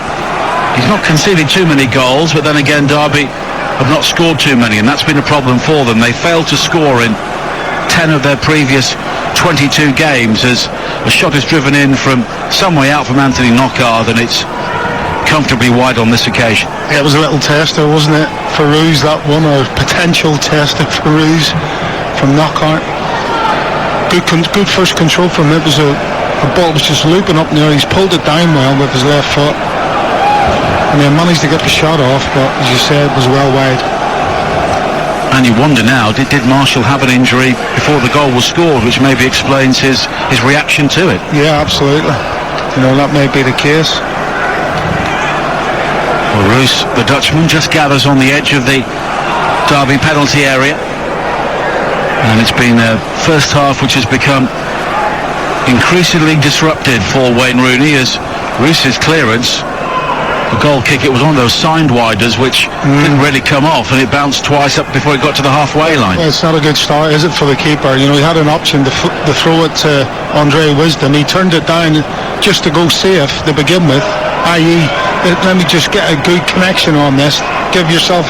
he's not conceded too many goals, but then again Derby have not scored too many, and that's been a problem for them. They failed to score in 10 of their previous 22 games, as a shot is driven in from some way out from Anthony Knockaert, and it's comfortably wide on this occasion. Yeah, it was a little tester, wasn't it, for Roos, that one, or potential tester for Roos from Knockaert. Good first control from him. It was a ball was just looping up there. He's pulled it down well with his left foot, and then managed to get the shot off, but as you said, it was well wide. And you wonder now, did Marshall have an injury before the goal was scored, which maybe explains his reaction to it? Yeah, absolutely. That may be the case. Well, Roos, the Dutchman, just gathers on the edge of the Derby penalty area. And it's been a first half which has become increasingly disrupted for Wayne Rooney, as Roos's clearance, the goal kick, it was one of those signed widers which didn't really come off, and it bounced twice up before it got to the halfway line. Well, it's not a good start, is it, for the keeper? He had an option to throw it to Andre Wisdom. He turned it down just to go safe to begin with, i.e. let me just get a good connection on this, give yourself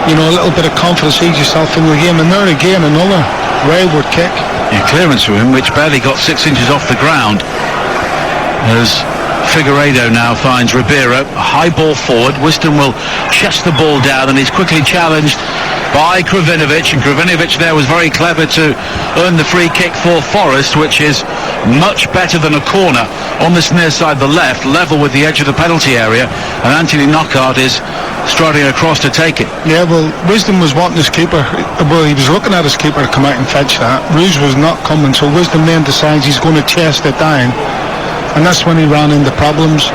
a little bit of confidence, ease yourself in the game, and there again another wayward kick. Yeah, clearance from him which barely got 6 inches off the ground, as Figueiredo now finds Ribeiro, a high ball forward. Wisdom will chest the ball down, and he's quickly challenged by Kravinovic, and Kravinovic there was very clever to earn the free kick for Forest, which is much better than a corner on this near side, the left, level with the edge of the penalty area, and Anthony Knockaert is striding across to take it. Yeah, well, Wisdom was wanting his keeper, he was looking at his keeper to come out and fetch that. Roos was not coming, so Wisdom then decides he's going to chest it down, and that's when he ran into problems,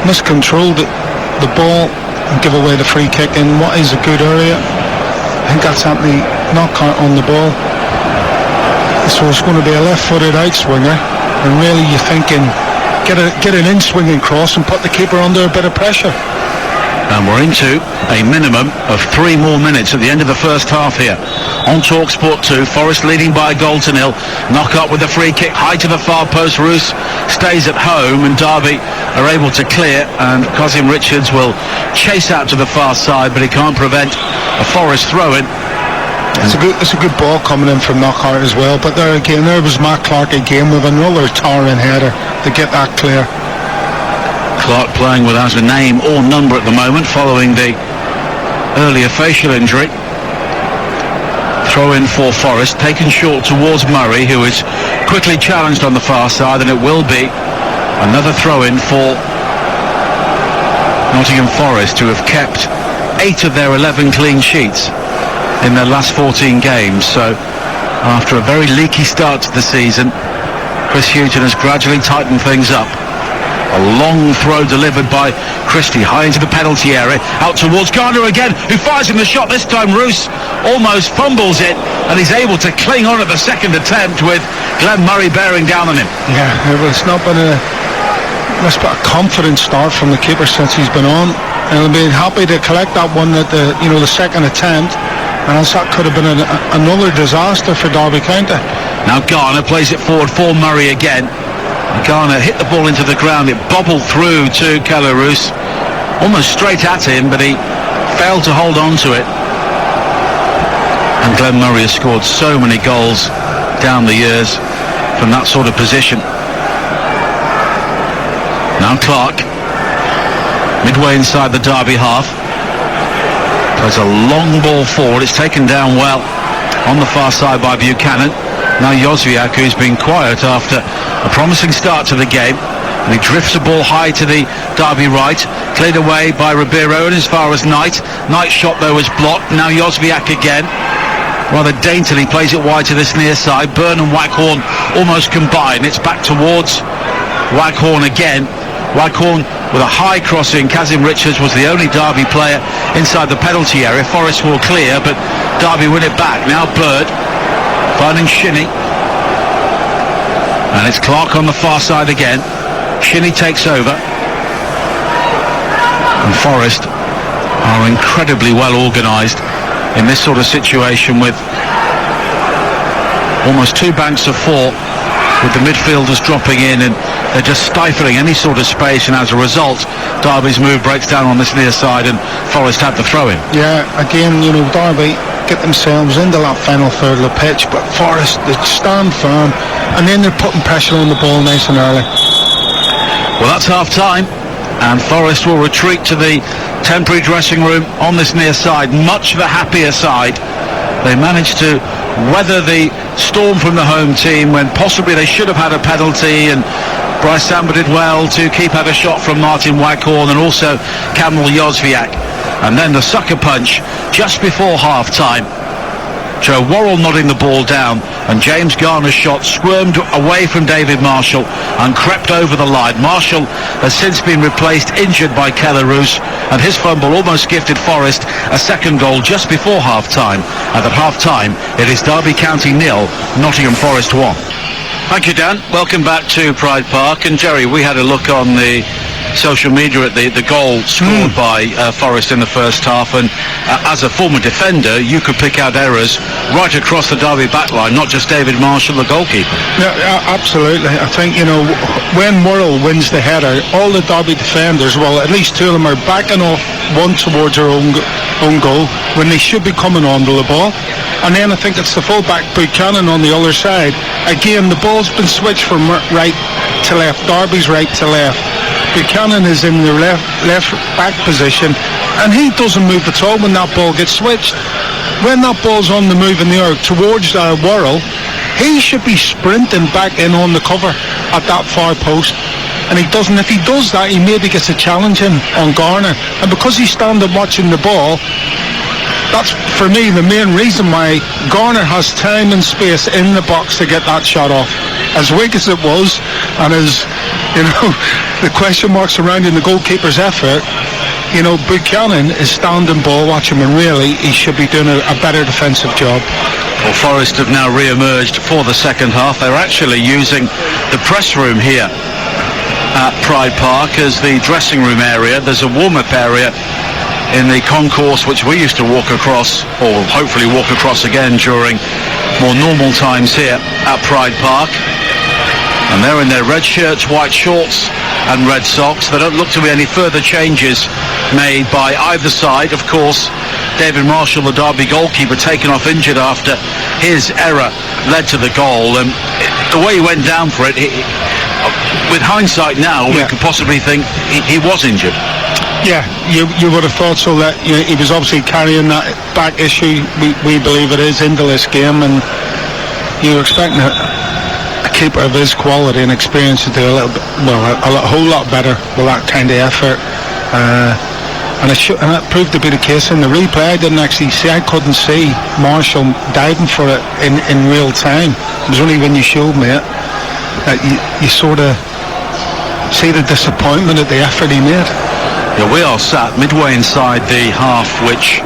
miscontrolled the ball and give away the free kick in what is a good area. I think that's Anthony Knockaert on the ball. So it's going to be a left-footed outswinger, and really you're thinking get an in-swinging cross and put the keeper under a bit of pressure. And we're into a minimum of 3 more minutes at the end of the first half here on TalkSport 2. Forest leading by a 0-0. Knockaert with a free kick high to the far post. Roos stays at home, and Derby are able to clear, and Cosim Richards will chase out to the far side, but he can't prevent a Forest throw-in. It's a good ball coming in from Knockaert as well, but there was Matt Clark again with another towering header to get that clear. Clark playing without a name or number at the moment following the earlier facial injury. Throw in for Forest, taken short towards Murray, who is quickly challenged on the far side, and it will be another throw in for Nottingham Forest, who have kept 8 of their 11 clean sheets in their last 14 games. So after a very leaky start to the season, Chris Hughton has gradually tightened things up. A long throw delivered by Christie, high into the penalty area, out towards Garner again, who fires in the shot. This time Roos almost fumbles it, and he's able to cling on at the second attempt with Glenn Murray bearing down on him. Yeah, it's not been a confident start from the keeper since he's been on, and he'll be happy to collect that one at the second attempt, and else that could have been another disaster for Derby County. Now Garner plays it forward for Murray again. Garner hit the ball into the ground, it bobbled through to Keller Roos, almost straight at him, but he failed to hold on to it. And Glenn Murray has scored so many goals down the years from that sort of position. Now Clark, midway inside the Derby half, plays a long ball forward. It's taken down well on the far side by Buchanan. Now Jozwiak, who's been quiet after a promising start to the game, and he drifts the ball high to the Derby right, cleared away by Ribeiro and as far as Knight. Knight's shot though was blocked. Now Jozwiak again, rather daintily plays it wide to this near side. Byrne and Waghorn almost combine. It's back towards Waghorn again. Waghorn with a high crossing. Kazim Richards was the only Derby player inside the penalty area. Forest will clear, but Derby win it back. Now Bird finding Shinnie, and it's Clark on the far side again. Shinnie takes over, and Forest are incredibly well organised in this sort of situation, with almost 2 banks of 4, with the midfielders dropping in, and they're just stifling any sort of space, and as a result Derby's move breaks down on this near side and Forest had the throw in. Yeah, again, Derby get themselves into that final third of the pitch, but Forest, they stand firm, and then they're putting pressure on the ball nice and early. Well, that's half time, and Forest will retreat to the temporary dressing room on this near side, much the happier side. They managed to weather the storm from the home team when possibly they should have had a penalty, and Bryce Samba did well to keep out a shot from Martin Waghorn and also Kamil Jozwiak. And then the sucker punch just before half-time. Joe Worrell nodding the ball down, and James Garner's shot squirmed away from David Marshall and crept over the line. Marshall has since been replaced injured by Keller Roos, and his fumble almost gifted Forest a second goal just before half-time. And at half-time, it is Derby County 0, Nottingham Forest 1. Thank you, Dan. Welcome back to Pride Park. And Jerry, we had a look on the social media at the goal scored by Forest in the first half, and as a former defender you could pick out errors right across the Derby backline, not just David Marshall, the goalkeeper. Yeah, absolutely. I think when Worrell wins the header, all the Derby defenders, well, at least 2 of them, are backing off one towards their own goal when they should be coming onto the ball. And then I think it's the full-back Buchanan on the other side. Again, the ball's been switched from right to left, Derby's right to left. Buchanan is in the left back position, and he doesn't move at all when that ball gets switched. When that ball's on the move in the air towards Worrell, he should be sprinting back in on the cover at that far post, and he doesn't. If he does that, he maybe gets a challenge in on Garner, and because he's standing watching the ball, that's for me the main reason why Garner has time and space in the box to get that shot off. As weak as it was, and as the question marks surrounding the goalkeeper's effort, Buchanan is standing ball watching, and really he should be doing a better defensive job. Well, Forest have now re-emerged for the second half. They're actually using the press room here at Pride Park as the dressing room area. There's a warm-up area in the concourse which we used to walk across, or hopefully walk across again during more normal times here at Pride Park. And they're in their red shirts, white shorts and red socks. There don't look to be any further changes made by either side. Of course, David Marshall, the Derby goalkeeper, taken off injured after his error led to the goal. And the way he went down for it, with hindsight now, we could possibly think he was injured. Yeah, you would have thought so. That he was obviously carrying that back issue. We believe it is into this game, and you're expecting a keeper of his quality and experience to do a whole lot better with that kind of effort. And it proved to be the case in the replay. I didn't actually see. I couldn't see Marshall diving for it in real time. It was only when you showed me it that you sort of see the disappointment at the effort he made. Yeah, we are sat midway inside the half, which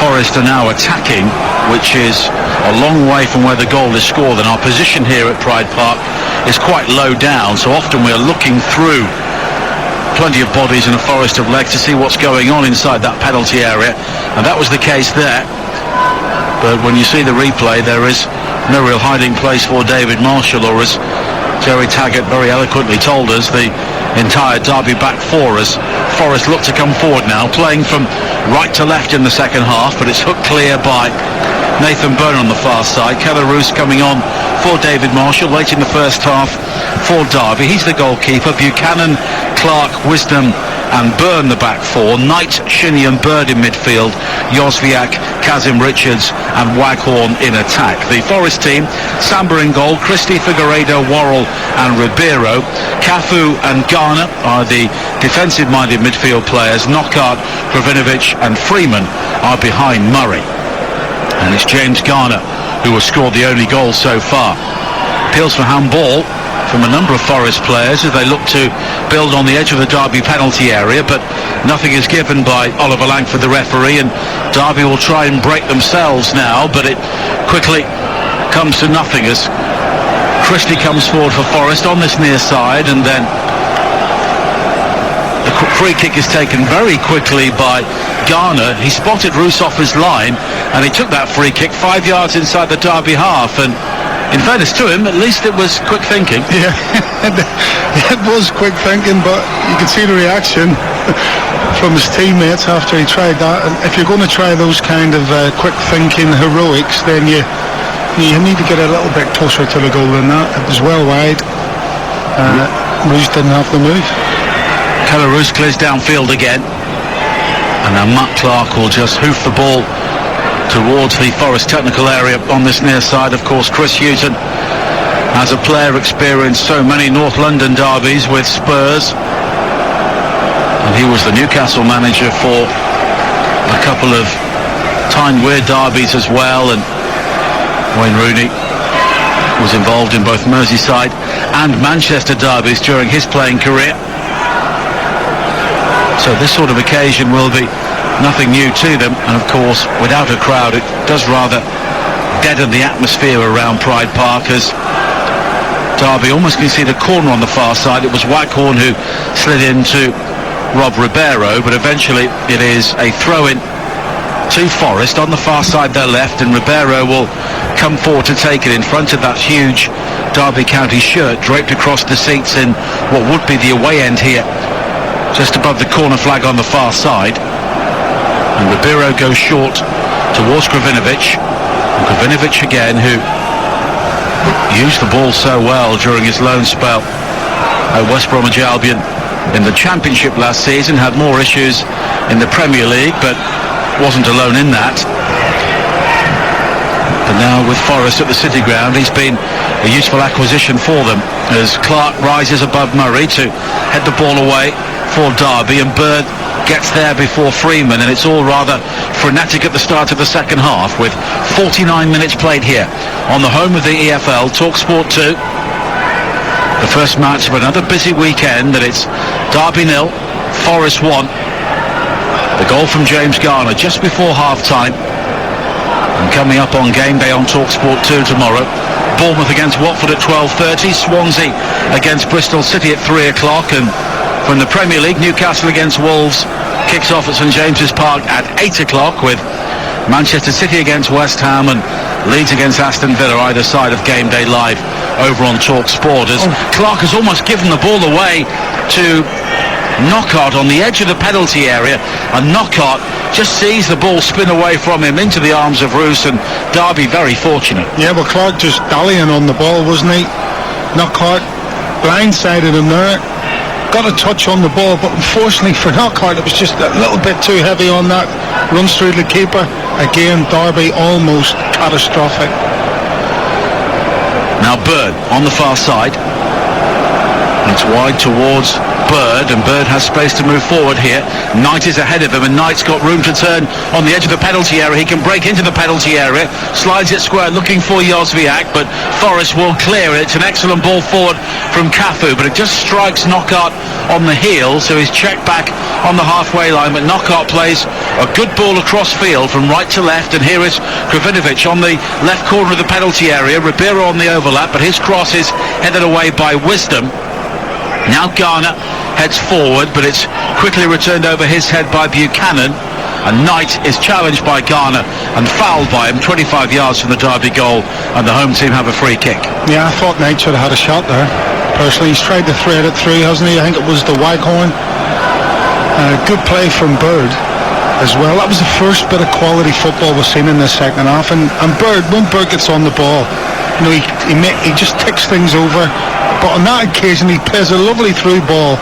Forest are now attacking, which is a long way from where the goal is scored, and our position here at Pride Park is quite low down, so often we are looking through plenty of bodies and a forest of legs to see what's going on inside that penalty area, and that was the case there. But when you see the replay, there is no real hiding place for David Marshall, or as Jerry Taggart very eloquently told us, the entire Derby back four, as Forest look to come forward now, playing from right to left in the second half, but it's hooked clear by Nathan Byrne on the far side. Keller Roos coming on for David Marshall late in the first half for Derby. He's the goalkeeper. Buchanan, Clark, Wisdom and Byrne the back four. Knight, Shinnie and Bird in midfield. Josviak, Kazim Richards and Waghorn in attack. The Forest team, Samba in goal, Christie, Figueiredo, Worrell and Ribeiro. Cafu and Garner are the defensive-minded midfield players. Knockaert, Kravinovic and Freeman are behind Murray. And it's James Garner who has scored the only goal so far. Appeals for handball from a number of Forest players as they look to build on the edge of the Derby penalty area, but nothing is given by Oliver Langford, the referee, and Derby will try and break themselves now, but it quickly comes to nothing as Christie comes forward for Forest on this near side, and then the free kick is taken very quickly by Garner. He spotted Roos off his line and he took that free kick 5 yards inside the Derby half, and in fairness to him, at least it was quick thinking. Yeah, it was quick thinking, but you could see the reaction from his teammates after he tried that. And if you're going to try those kind of quick thinking heroics, then you need to get a little bit closer to the goal than that. It was well wide. Roos didn't have the move. Keller Roos clears downfield again, and now Matt Clark will just hoof the ball towards the Forest technical area on this near side. Of course, Chris Hughton, as a player, experienced so many North London derbies with Spurs, and he was the Newcastle manager for a couple of Tyne-Wear derbies as well, and Wayne Rooney was involved in both Merseyside and Manchester derbies during his playing career. So this sort of occasion will be nothing new to them, and of course without a crowd it does rather deaden the atmosphere around Pride Park, as Derby almost can see the corner on the far side. It was Waghorn who slid into Rob Ribeiro, but eventually it is a throw-in to Forest on the far side, their left, and Ribeiro will come forward to take it in front of that huge Derby County shirt draped across the seats in what would be the away end here, just above the corner flag on the far side. And Ribeiro goes short towards Kravinovic, and Kravinovic again, who used the ball so well during his loan spell at West Bromwich Albion in the Championship last season, had more issues in the Premier League, but wasn't alone in that. But now with Forest at the City Ground, he's been a useful acquisition for them, as Clark rises above Murray to head the ball away for Derby, and Bird gets there before Freeman, and it's all rather frenetic at the start of the second half, with 49 minutes played here on the home of the EFL, TalkSport 2. The first match of another busy weekend, and it's Derby 0, Forest 1. The goal from James Garner just before half-time. And coming up on game day on TalkSport 2 tomorrow, Bournemouth against Watford at 12:30, Swansea against Bristol City at 3 o'clock, and from the Premier League, Newcastle against Wolves kicks off at St James's Park at 8 o'clock, with Manchester City against West Ham and Leeds against Aston Villa either side of Game Day Live over on TalkSport, as Clark has almost given the ball away to Knockaert on the edge of the penalty area, and Knockaert just sees the ball spin away from him into the arms of Roos, and Derby very fortunate. Yeah, well, Clark just dallying on the ball, wasn't he? Knockout blindsided him there. Got a touch on the ball, but unfortunately for Knockout, it was just a little bit too heavy on that. Runs through the keeper. Again, Derby almost catastrophic. Now Bird on the far side. It's wide towards Bird, and Bird has space to move forward here. Knight is ahead of him, and Knight's got room to turn on the edge of the penalty area. He can break into the penalty area, slides it square looking for Jozwiak, but Forrest will clear it. It's an excellent ball forward from Cafu, but it just strikes Knockout on the heel, so he's checked back on the halfway line. But Knockout plays a good ball across field from right to left, and here is Krovinovic on the left corner of the penalty area. Ribeiro on the overlap, but his cross is headed away by Wisdom. Now Garner heads forward, but it's quickly returned over his head by Buchanan, and Knight is challenged by Garner and fouled by him 25 yards from the Derby goal, and the home team have a free kick. Yeah, I thought Knight should have had a shot there. Personally, he's tried to thread it through, hasn't he? I think it was the Waghorn. Good play from Bird as well. That was the first bit of quality football we've seen in the second half, and Bird, when Bird gets on the ball, you know, he just ticks things over. But on that occasion, he plays a lovely through ball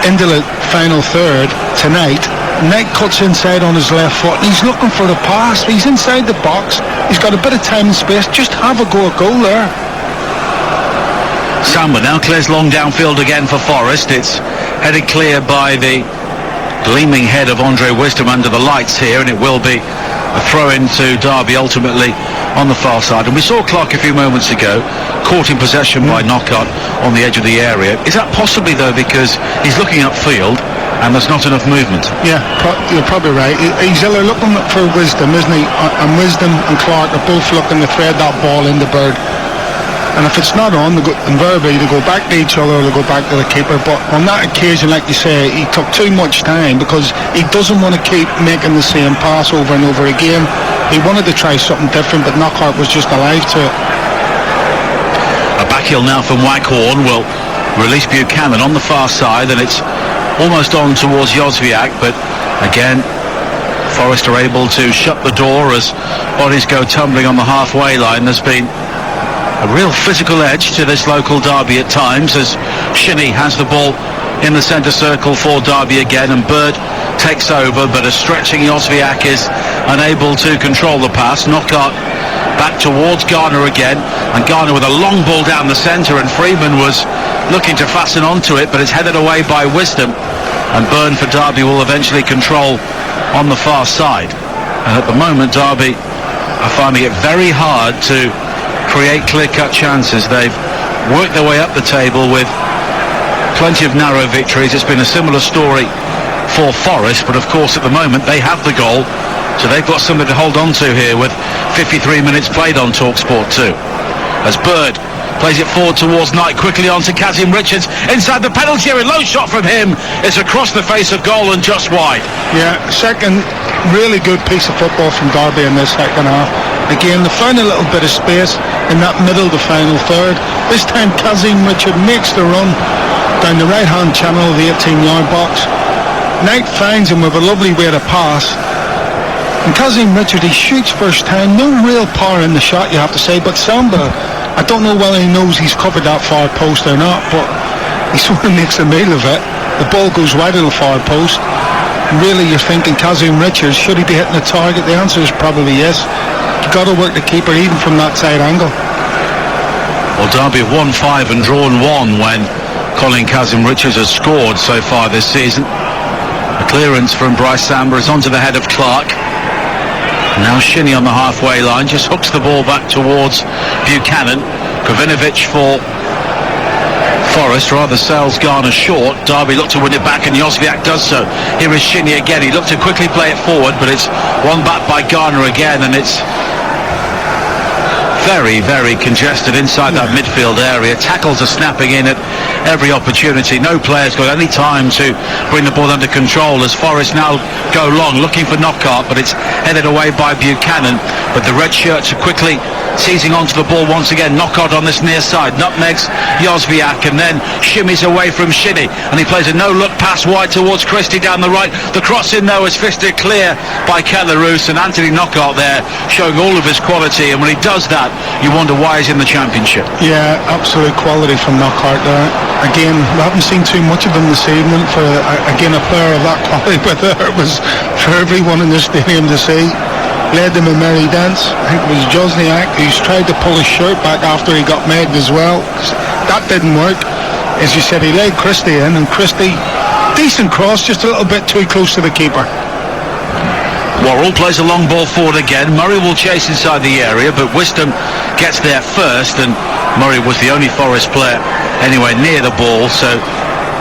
into the final third tonight. Knight cuts inside on his left foot, and he's looking for the pass. He's inside the box. He's got a bit of time and space. Just have a go at goal there. Samba now clears long downfield again for Forest. It's headed clear by the gleaming head of Andre Wisdom under the lights here, and it will be a throw into Derby ultimately on the far side. And we saw Clark a few moments ago caught in possession by Knockout on the edge of the area. Is that possibly though because he's looking upfield and there's not enough movement? Yeah, you're probably right. He's looking for Wisdom, isn't he? And Wisdom and Clark are both looking to thread that ball into Bird. And if it's not on, invariably they go back to each other or they go back to the keeper. But on that occasion, like you say, he took too much time because he doesn't want to keep making the same pass over and over again. He wanted to try something different, but Knockout was just alive to it. A back heel now from Waghorn will release Buchanan on the far side, and it's almost on towards Jozwiak, but again Forest are able to shut the door as bodies go tumbling on the halfway line. There's been a real physical edge to this local derby at times as Shinnie has the ball in the centre circle for Derby again, and Bird takes over, but a stretching Jozwiak is unable to control the pass. Knockout back towards Garner again, and Garner with a long ball down the centre, and Freeman was looking to fasten onto it, but it's headed away by Wisdom, and Byrne for Derby will eventually control on the far side. And at the moment Derby are finding it very hard to create clear-cut chances. They've worked their way up the table with plenty of narrow victories. It's been a similar story for Forest, but of course at the moment they have the goal, so they've got something to hold on to here with 53 minutes played on TalkSport 2. As Bird plays it forward towards Knight, quickly on to Kazim Richards inside the penalty area. Low shot from him. It's across the face of goal and just wide. Yeah, second really good piece of football from Derby in this second half. Again, they found a little bit of space in that middle of the final third. This time Kazim Richards makes the run down the right hand channel of the 18-yard box. Knight finds him with a lovely way to pass, and Kazim Richards, he shoots first time. No real power in the shot, you have to say, but Samba, I don't know whether he knows he's covered that far post or not, but he sort of makes a meal of it. The ball goes wide of the far post. Really, you're thinking Kazim Richards, should he be hitting the target? The answer is probably yes. You've got to work the keeper even from that side angle. Well, Derby have won 5 and drawn 1 when Colin Kazim Richards has scored so far this season. A clearance from Bryce Samba is onto the head of Clark. Now Shinnie on the halfway line just hooks the ball back towards Buchanan. Krovinovic for Forest rather sells Garner short. Derby look to win it back, and Jozwiak does so. Here is Shinnie again. He looked to quickly play it forward, but it's won back by Garner again, and it's very, very congested inside that midfield area. Tackles are snapping in at every opportunity. No player's got any time to bring the ball under control as Forest now go long, looking for Knockaert, but it's headed away by Buchanan. But the red shirts are quickly seizing onto the ball once again. Knockaert on this near side, nutmegs Jozwiak, and then shimmies away from Shinnie, and he plays a no-look pass wide towards Christie down the right. The cross in though is fisted clear by Kelleroos, and Anthony Knockaert there showing all of his quality, and when he does that you wonder why he's in the Championship. Yeah, absolute quality from Knockaert there. Again, we haven't seen too much of him this evening for again a player of that quality, but it was for everyone in the stadium to see. Led them a merry dance. I think it was Jozwiak who's tried to pull his shirt back after he got megged as well. That didn't work. As you said, he laid Christie in, and Christie, decent cross, just a little bit too close to the keeper. Worrell plays a long ball forward again. Murray will chase inside the area, but Wisdom gets there first, and Murray was the only Forest player anywhere near the ball, so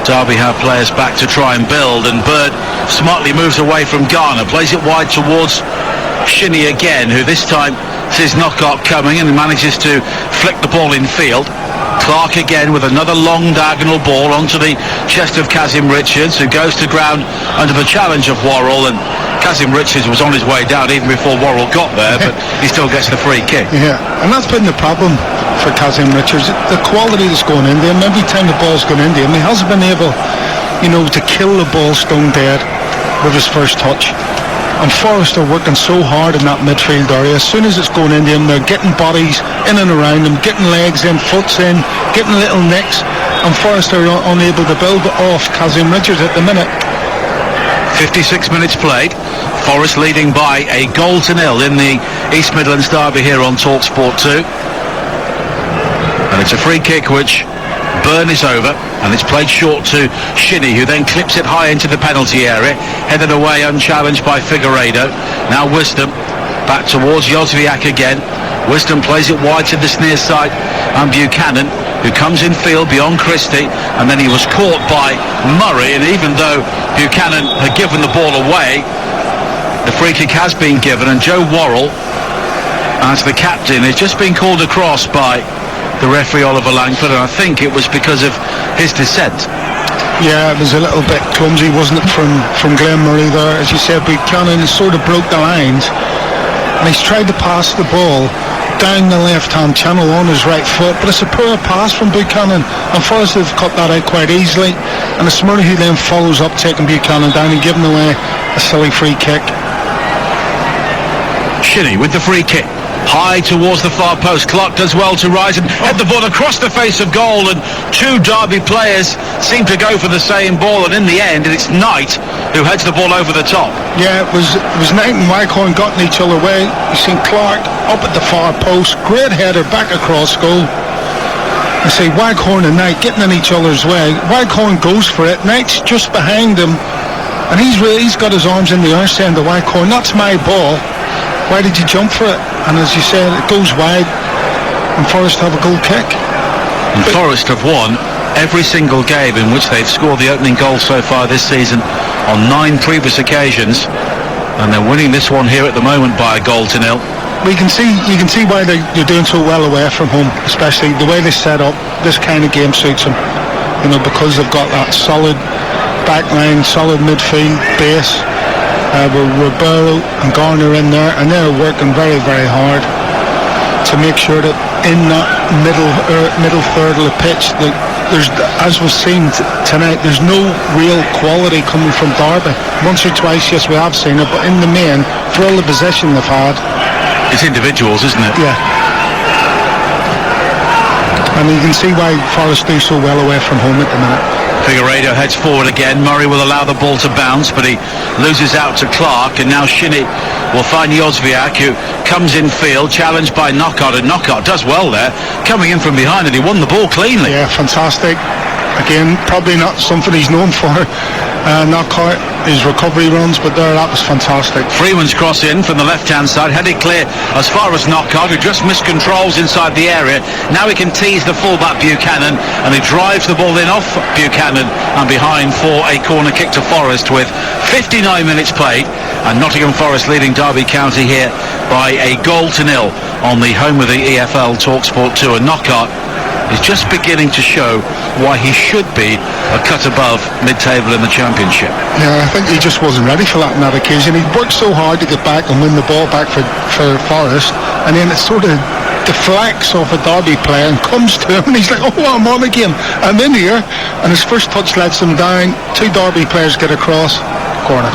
Derby have players back to try and build, and Bird smartly moves away from Garner, plays it wide towards Shinnie again, who this time sees Knockaert coming and manages to flick the ball in field. Clark again with another long diagonal ball onto the chest of Kazim Richards, who goes to ground under the challenge of Worrell, and Kazim Richards was on his way down even before Worrell got there, but he still gets the free kick. Yeah, and that's been the problem for Kazim Richards, the quality that's going into him. Every time the ball's gone into him, he hasn't been able, to kill the ball stone dead with his first touch. And Forest are working so hard in that midfield area. As soon as it's going into him, they're getting bodies in and around him, getting legs in, foots in, getting little nicks, and Forest are unable to build off Kazim Richards at the minute. 56 minutes played. Forest leading by a goal to nil in the East Midlands derby here on TalkSport 2. And it's a free kick which Burn is over, and it's played short to Shinnie, who then clips it high into the penalty area, headed away unchallenged by Figueiredo. Now Wisdom back towards Jozwiak again. Wisdom plays it wide to this near side, and Buchanan, who comes in field beyond Christie, and then he was caught by Murray, and even though Buchanan had given the ball away, the free kick has been given, and Joe Worrell, as the captain, has just been called across by the referee Oliver Langford, and I think it was because of his descent. Yeah, it was a little bit clumsy, wasn't it, from Glenn Murray there. As you said, Buchanan sort of broke the lines, and he's tried to pass the ball down the left-hand channel on his right foot, but it's a poor pass from Buchanan, and Forest have cut that out quite easily, and it's Murray who then follows up, taking Buchanan down and giving away a silly free kick. Shinnie with the free kick. High towards the far post. Clark does well to rise and head the ball across the face of goal, and two Derby players seem to go for the same ball, and in the end it's Knight who heads the ball over the top. Yeah, it was Knight and Waghorn got in each other way. You seen Clark up at the far post, great header back across goal. You see Waghorn and Knight getting in each other's way. Waghorn goes for it, Knight's just behind him, and he's got his arms in the air saying to Waghorn, "That's my ball. Why did you jump for it?" And as you said, it goes wide, and Forest have a goal kick. And Forest have won every single game in which they've scored the opening goal so far this season on 9 previous occasions, and they're winning this one here at the moment by a goal to nil. You can see why they're doing so well away from home, especially the way they set up. This kind of game suits them, because they've got that solid back line, solid midfield base. With Ribeiro and Garner in there, and they're working very, very hard to make sure that in that middle third of the pitch, that there's, as we've seen tonight, there's no real quality coming from Derby. Once or twice, yes, we have seen it, but in the main, for all the possession they've had, it's individuals, isn't it? Yeah. And you can see why Forest do so well away from home at the minute. Figueiredo heads forward again. Murray will allow the ball to bounce, but he loses out to Clark, and now Shinnie will find Jozwiak, who comes in field, challenged by Knockaert, and Knockaert does well there, coming in from behind, and he won the ball cleanly. Yeah, fantastic. Again, probably not something he's known for, Knockaert, his recovery runs, but that was fantastic. Freeman's cross in from the left-hand side, headed clear as far as Knockaert, who just miscontrols inside the area. Now he can tease the fullback Buchanan, and he drives the ball in off Buchanan and behind for a corner kick to Forest with 59 minutes played, and Nottingham Forest leading Derby County here by a goal to nil on the home of the EFL TalkSport 2, and Knockaert is just beginning to show why he should be a cut above mid-table in the Championship. Yeah, I think he just wasn't ready for that on that occasion. He worked so hard to get back and win the ball back for Forest, and then it sort of deflects off a Derby player and comes to him, and he's like, oh, I'm on again. I'm in here, and his first touch lets him down. Two Derby players get across, corner.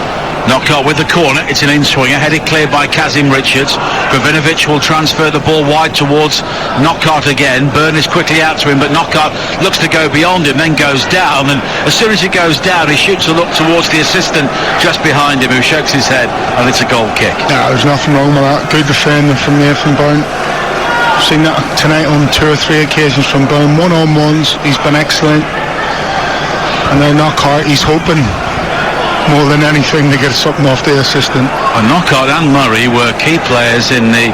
Knockout with the corner, it's an in-swinger, headed clear by Kazim Richards. Gravinovic will transfer the ball wide towards Knockout again. Byrne is quickly out to him, but Knockout looks to go beyond him, then goes down, and as soon as he goes down, he shoots a look towards the assistant just behind him, who shakes his head, and it's a goal kick. Yeah, there's nothing wrong with that. Good defending from Nathan Byrne. I've seen that tonight on 2 or 3 occasions from Byrne. One-on-ones, he's been excellent. And now Knockout, he's hoping more than anything to get something off the assistant. And Knockout and Murray were key players in the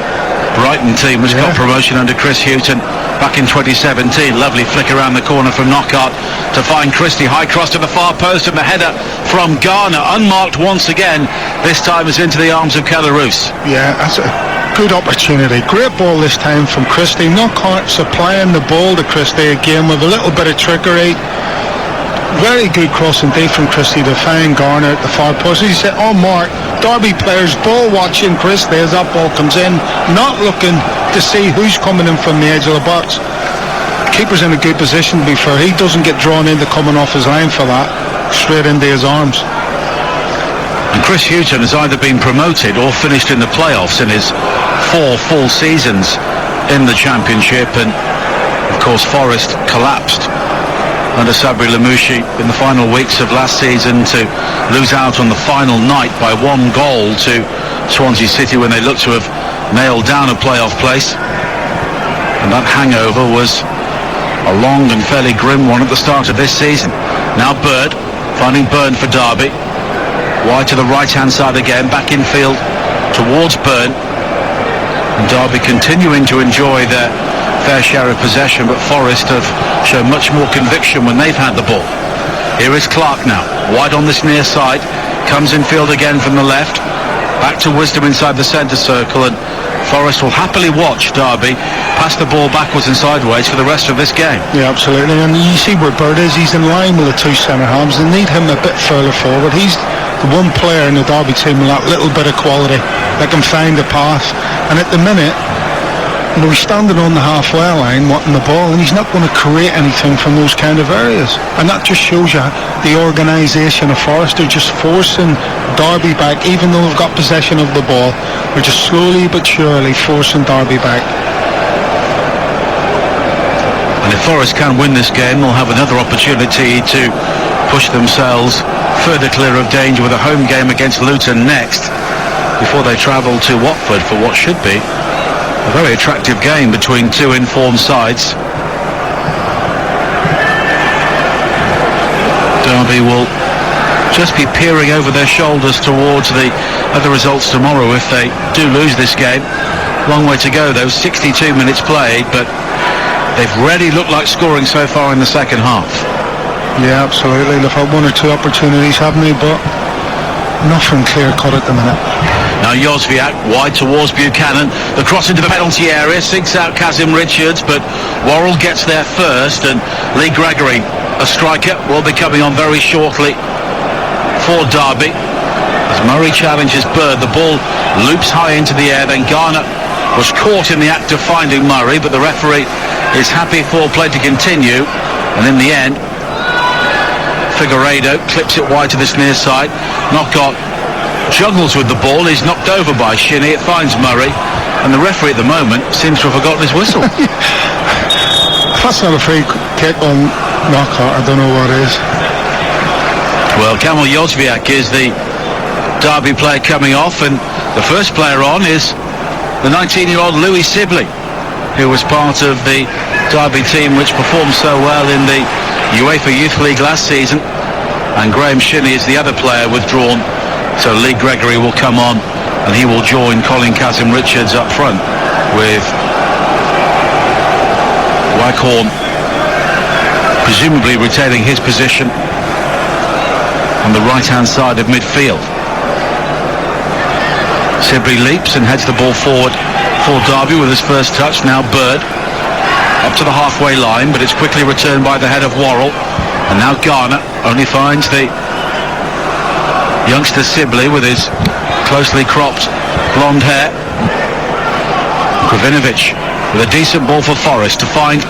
Brighton team, which got promotion under Chris Hughton back in 2017. Lovely flick around the corner from Knockout to find Christie. High cross to the far post, and the header from Garner, unmarked once again. This time is into the arms of Calarus. Yeah, that's a good opportunity. Great ball this time from Christie. Knockout supplying the ball to Christie again with a little bit of trickery. Very good cross indeed from Christie to find Garner at the far post. He said, on mark, Derby players ball watching Christie as that ball comes in, not looking to see who's coming in from the edge of the box. Keeper's in a good position to be fair. He doesn't get drawn into coming off his line for that. Straight into his arms. And Chris Hughton has either been promoted or finished in the playoffs in his 4 full seasons in the Championship, and of course Forest collapsed under Sabri Lamouchi in the final weeks of last season to lose out on the final night by 1 goal to Swansea City when they looked to have nailed down a playoff place. And that hangover was a long and fairly grim one at the start of this season. Now Bird finding Byrne for Derby. Wide to the right-hand side again, back infield towards Byrne. And Derby continuing to enjoy their fair share of possession, but Forest have shown much more conviction when they've had the ball. Here is Clark now, wide on this near side, comes infield again from the left, back to Wisdom inside the centre circle, and Forest will happily watch Derby pass the ball backwards and sideways for the rest of this game. Yeah, absolutely, and you see where Bird is. He's in line with the 2 centre-halves. They need him a bit further forward. He's the one player in the Derby team with that little bit of quality that can find the pass, and at the minute, you know, he's standing on the halfway line wanting the ball, and he's not going to create anything from those kind of areas. And that just shows you the organisation of Forest. They're just forcing Derby back, even though they've got possession of the ball. They're just slowly but surely forcing Derby back. And if Forest can win this game, they'll have another opportunity to push themselves further clear of danger with a home game against Luton next, before they travel to Watford for what should be a very attractive game between 2 informed sides. Derby will just be peering over their shoulders towards the other results tomorrow if they do lose this game. Long way to go though, 62 minutes played, but they've really looked like scoring so far in the second half. Yeah, absolutely. They've had 1 or 2 opportunities, haven't they? But nothing clear-cut at the minute. Now Jozwiak wide towards Buchanan. The cross into the penalty area, sinks out Kazim Richards, but Worrell gets there first, and Lee Gregory, a striker, will be coming on very shortly for Derby. As Murray challenges Bird, the ball loops high into the air, then Garner was caught in the act of finding Murray, but the referee is happy for play to continue, and in the end Figueiredo clips it wide to this near side. Knockout juggles with the ball, he's knocked over by Shinnie, it finds Murray, and the referee at the moment seems to have forgotten his whistle. That's not a free kick on Knockout, I don't know what is. Well, Kamil Jozwiak is the Derby player coming off, and the first player on is the 19-year-old Louis Sibley, who was part of the Derby team which performed so well in the UEFA Youth League last season, and Graham Shinnie is the other player withdrawn. So Lee Gregory will come on, and he will join Colin Kazim Richards up front, with Waghorn presumably retaining his position on the right-hand side of midfield. Sibley leaps and heads the ball forward for Derby with his first touch. Now Bird up to the halfway line, but it's quickly returned by the head of Worrell. And now Garner only finds the youngster Sibley with his closely cropped blonde hair. Kravinovic with a decent ball for Forest to find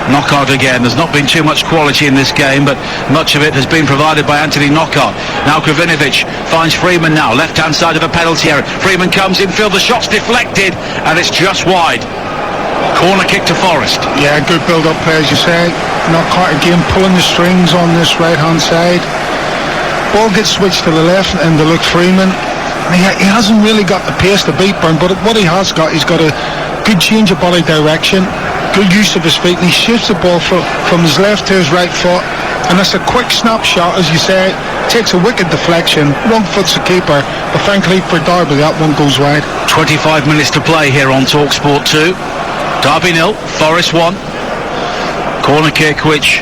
Knockaert again. There's not been too much quality in this game, but much of it has been provided by Anthony Knockaert. Now Kravinovic finds Freeman now, left-hand side of the penalty area. Freeman comes infield, the shot's deflected, and it's just wide. Corner kick to Forest. Yeah, good build-up play, as you say. Knockaert again pulling the strings on this right-hand side. Ball gets switched to the left and to Luke Freeman. He hasn't really got the pace to beat Byrne, but what he has got, he's got a good change of body direction, good use of his feet, and he shifts the ball from his left to his right foot, and that's a quick snapshot, as you say. Takes a wicked deflection, wrong foot's the keeper, but thankfully for Derby that one goes wide. 25 minutes to play here on TalkSport 2. Derby 0, Forest 1. Corner kick which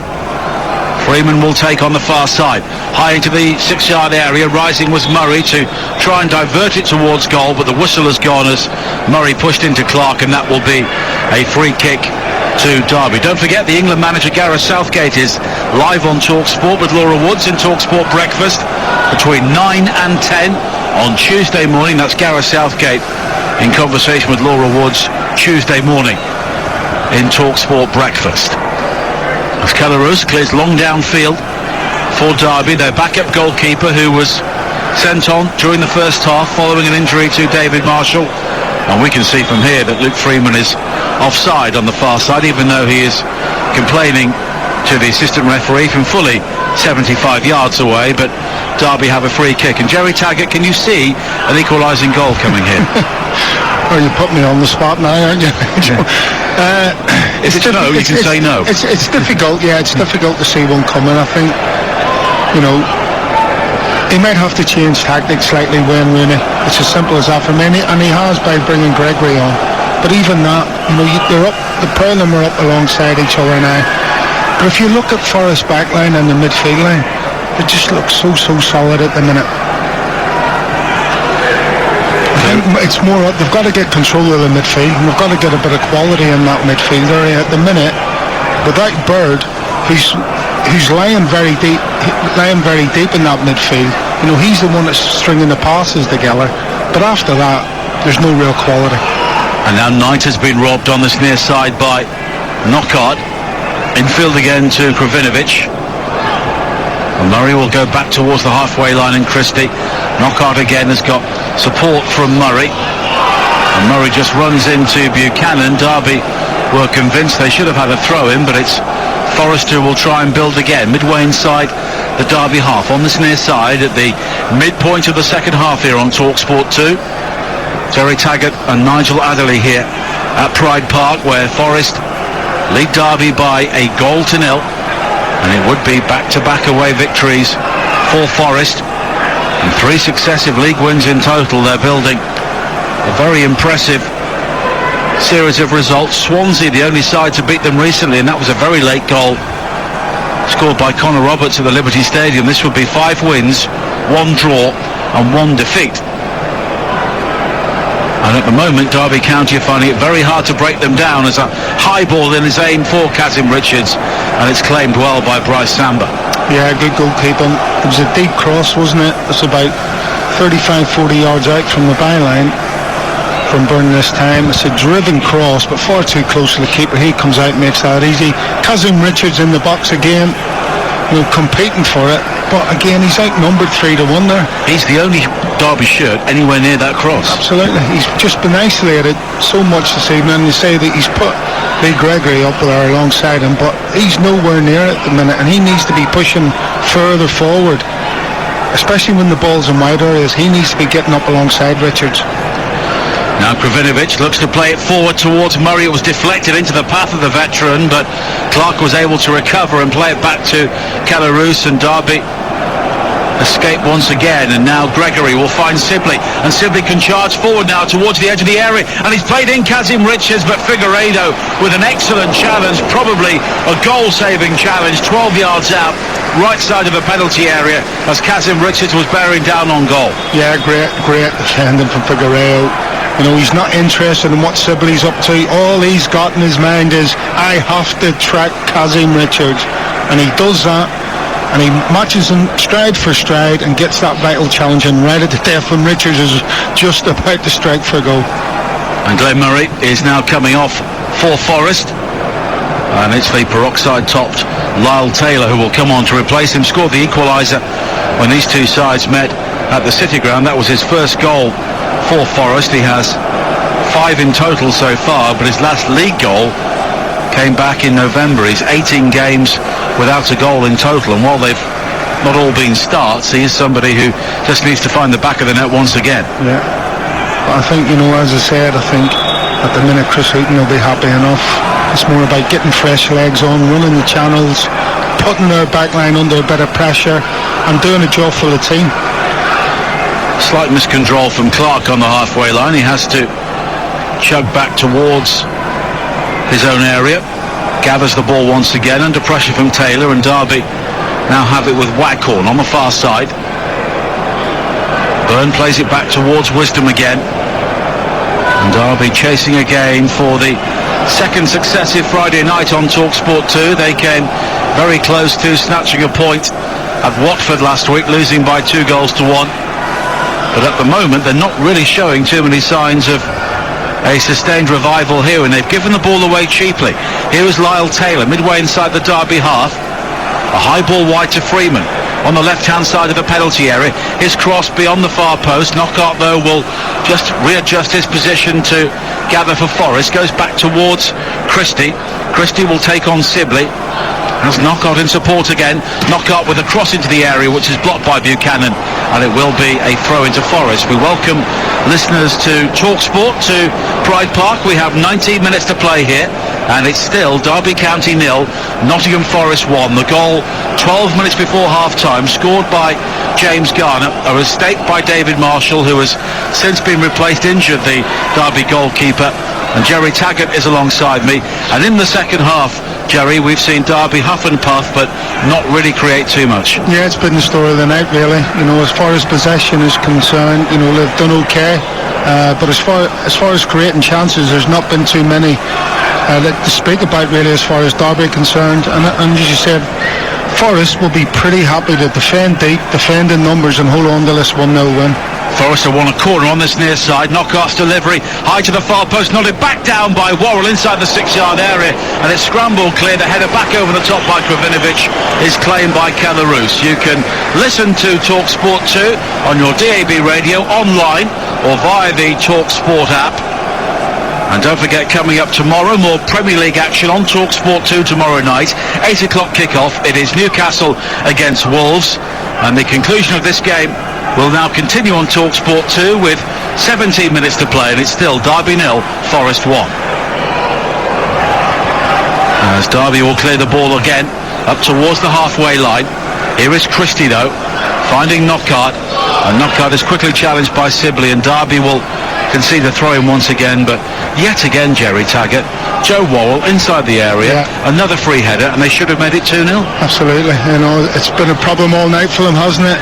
Freeman will take on the far side. High into the 6-yard area, rising was Murray to try and divert it towards goal, but the whistle has gone as Murray pushed into Clark, and that will be a free kick to Derby. Don't forget, the England manager Gareth Southgate is live on TalkSport with Laura Woods in TalkSport Breakfast between 9 and 10 on Tuesday morning. That's Gareth Southgate in conversation with Laura Woods Tuesday morning in TalkSport Breakfast. As Calarus clears long downfield for Derby, their backup goalkeeper who was sent on during the first half following an injury to David Marshall. And we can see from here that Luke Freeman is offside on the far side, even though he is complaining to the assistant referee from fully 75 yards away. But Derby have a free kick. And Jerry Taggart, can you see an equalising goal coming here? Oh, you put me on the spot now, aren't you? If it's no, you can say no. It's difficult, yeah, it's difficult to see one coming. I think, he might have to change tactics slightly, Wayne Rooney. It's as simple as that for me, and he has by bringing Gregory on. But even that, they're up, the pair of them are up alongside each other now. But if you look at Forest's backline and the midfield line, they just look so solid at the minute. It's more up, they've got to get control of the midfield, and they've got to get a bit of quality in that midfield area. At the minute, without Bird, who's lying very deep in that midfield, he's the one that's stringing the passes together. But after that, there's no real quality. And now Knight has been robbed on this near side by Knockaert. Infield again to Kravinovic. And Murray will go back towards the halfway line in Christie. Knockaert again has got support from Murray. And Murray just runs into Buchanan. Derby were convinced they should have had a throw in, but it's Forest who will try and build again. Midway inside the Derby half, on this near side at the midpoint of the second half here on TalkSport 2. Jerry Taggart and Nigel Adderley here at Pride Park, where Forest lead Derby by a goal to nil. And it would be back-to-back away victories for Forest. And 3 successive league wins in total. They're building a very impressive series of results. Swansea, the only side to beat them recently, and that was a very late goal scored by Connor Roberts at the Liberty Stadium. This would be 5 wins, 1 draw and 1 defeat. And at the moment, Derby County are finding it very hard to break them down, as a high ball then is aimed for Kazim Richards, and it's claimed well by Bryce Samba. Yeah, good goalkeeping. It was a deep cross, wasn't it? It's about 35-40 yards out from the byline from Byrne this time. It's a driven cross, but far too close to the keeper. He comes out and makes that easy. Kazim Richards in the box again, competing for it. But again, he's outnumbered 3-1 there. He's the only Derby shirt anywhere near that cross. Absolutely. He's just been isolated so much this evening. You say that he's put Lee Gregory up there alongside him, but he's nowhere near it at the minute, and he needs to be pushing further forward, especially when the ball's in wide areas. He needs to be getting up alongside Richards. Now Kravinovic looks to play it forward towards Murray. It was deflected into the path of the veteran, but Clark was able to recover and play it back to Calarus, and Derby escape once again. And now Gregory will find Sibley, and Sibley can charge forward now towards the edge of the area, and he's played in Kazim Richards, but Figueiredo with an excellent challenge, probably a goal-saving challenge, 12 yards out, right side of the penalty area, as Kazim Richards was bearing down on goal. Yeah, great defending from Figueiredo. You know, he's not interested in what Sibley's up to. All he's got in his mind is, I have to track Kazim Richards. And he does that, and he matches him stride for stride and gets that vital challenge and right at the death when Richards is just about to strike for a goal. And Glenn Murray is now coming off for Forest. And it's the peroxide-topped Lyle Taylor who will come on to replace him. Scored the equaliser when these two sides met at the City Ground. That was his first goal for Forest. He has 5 in total so far, but his last league goal came back in November. He's 18 games without a goal in total, and while they've not all been starts, he is somebody who just needs to find the back of the net once again. Yeah, I think, you know, as I said, I think at the minute Chris Hughton will be happy enough. It's more about getting fresh legs on, running the channels, putting their backline under a bit of pressure and doing a job for the team. Slight miscontrol from Clark on the halfway line. He has to chug back towards his own area. Gathers the ball once again under pressure from Taylor, and Derby now have it with Waghorn on the far side. Byrne plays it back towards Wisdom again. And Derby chasing again for the second successive Friday night on TalkSport 2. They came very close to snatching a point at Watford last week, losing by 2 goals to 1. But at the moment they're not really showing too many signs of a sustained revival here, and they've given the ball away cheaply. Here is Lyle Taylor midway inside the Derby half. A high ball wide to Freeman on the left-hand side of the penalty area. His cross beyond the far post. Knockaert, though, will just readjust his position to gather for Forest. Goes back towards Christie. Christie will take on Sibley. Has Knockaert in support again. Knockaert with a cross into the area, which is blocked by Buchanan, and it will be a throw into Forest. We welcome listeners to TalkSport, to Pride Park. We have 19 minutes to play here, and it's still Derby County 0, Nottingham Forest 1. The goal 12 minutes before half-time, scored by James Garner, a mistake by David Marshall, who has since been replaced, injured, the Derby goalkeeper. And Jerry Taggart is alongside me. And in the second half, Jerry, we've seen Derby huff and puff, but not really create too much. Yeah, it's been the story of the night, really. You know, as far as possession is concerned, you know, they've done okay. But as far as creating chances, there's not been too many to speak about, really, as far as Derby concerned. And as you said, Forest will be pretty happy to defend deep, defend in numbers, and hold on to this 1-0 win. Forest have won a corner on this near side. Knockaert's delivery high to the far post, nodded back down by Worrell inside the 6-yard area, and it's scrambled clear. The header back over the top by Kravinovic is claimed by Keller-Roos. You can listen to TalkSport 2 on your DAB radio, online, or via the TalkSport app. And don't forget, coming up tomorrow, more Premier League action on TalkSport 2 tomorrow night. 8 o'clock kick-off. It is Newcastle against Wolves, and the conclusion of this game will now continue on TalkSport 2 with 17 minutes to play, and it's still Derby 0, Forest 1. As Derby will clear the ball again up towards the halfway line. Here is Christie, though, finding Knockaert, and Knockaert is quickly challenged by Sibley, and Derby will concede the throw-in once again. But yet again, Jerry Taggart, Joe Worrell inside the area, another free header, and they should have made it 2-0. Absolutely. You know, it's been a problem all night for them, hasn't it?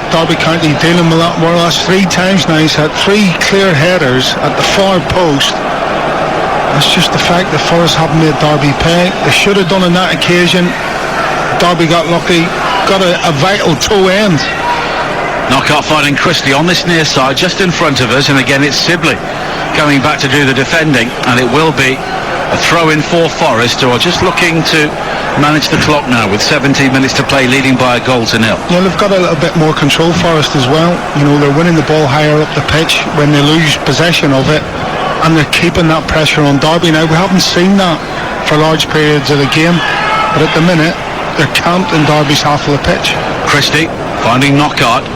Derby County dealing with that Worrell. That's 3 times now. He's had 3 clear headers at the far post. That's just the fact that Forest haven't made Derby pay. They should have done on that occasion. Derby got lucky, got a vital toe end. Knockaert finding Christie on this near side just in front of us, and again it's Sibley coming back to do the defending, and it will be a throw-in for Forest, who are just looking to manage the clock now with 17 minutes to play, leading by a goal to 0. Yeah, they've got a little bit more control, Forest, as well. You know, they're winning the ball higher up the pitch when they lose possession of it, and they're keeping that pressure on Derby. Now, we haven't seen that for large periods of the game, but at the minute they're camped in Derby's half of the pitch. Christie finding Knockaert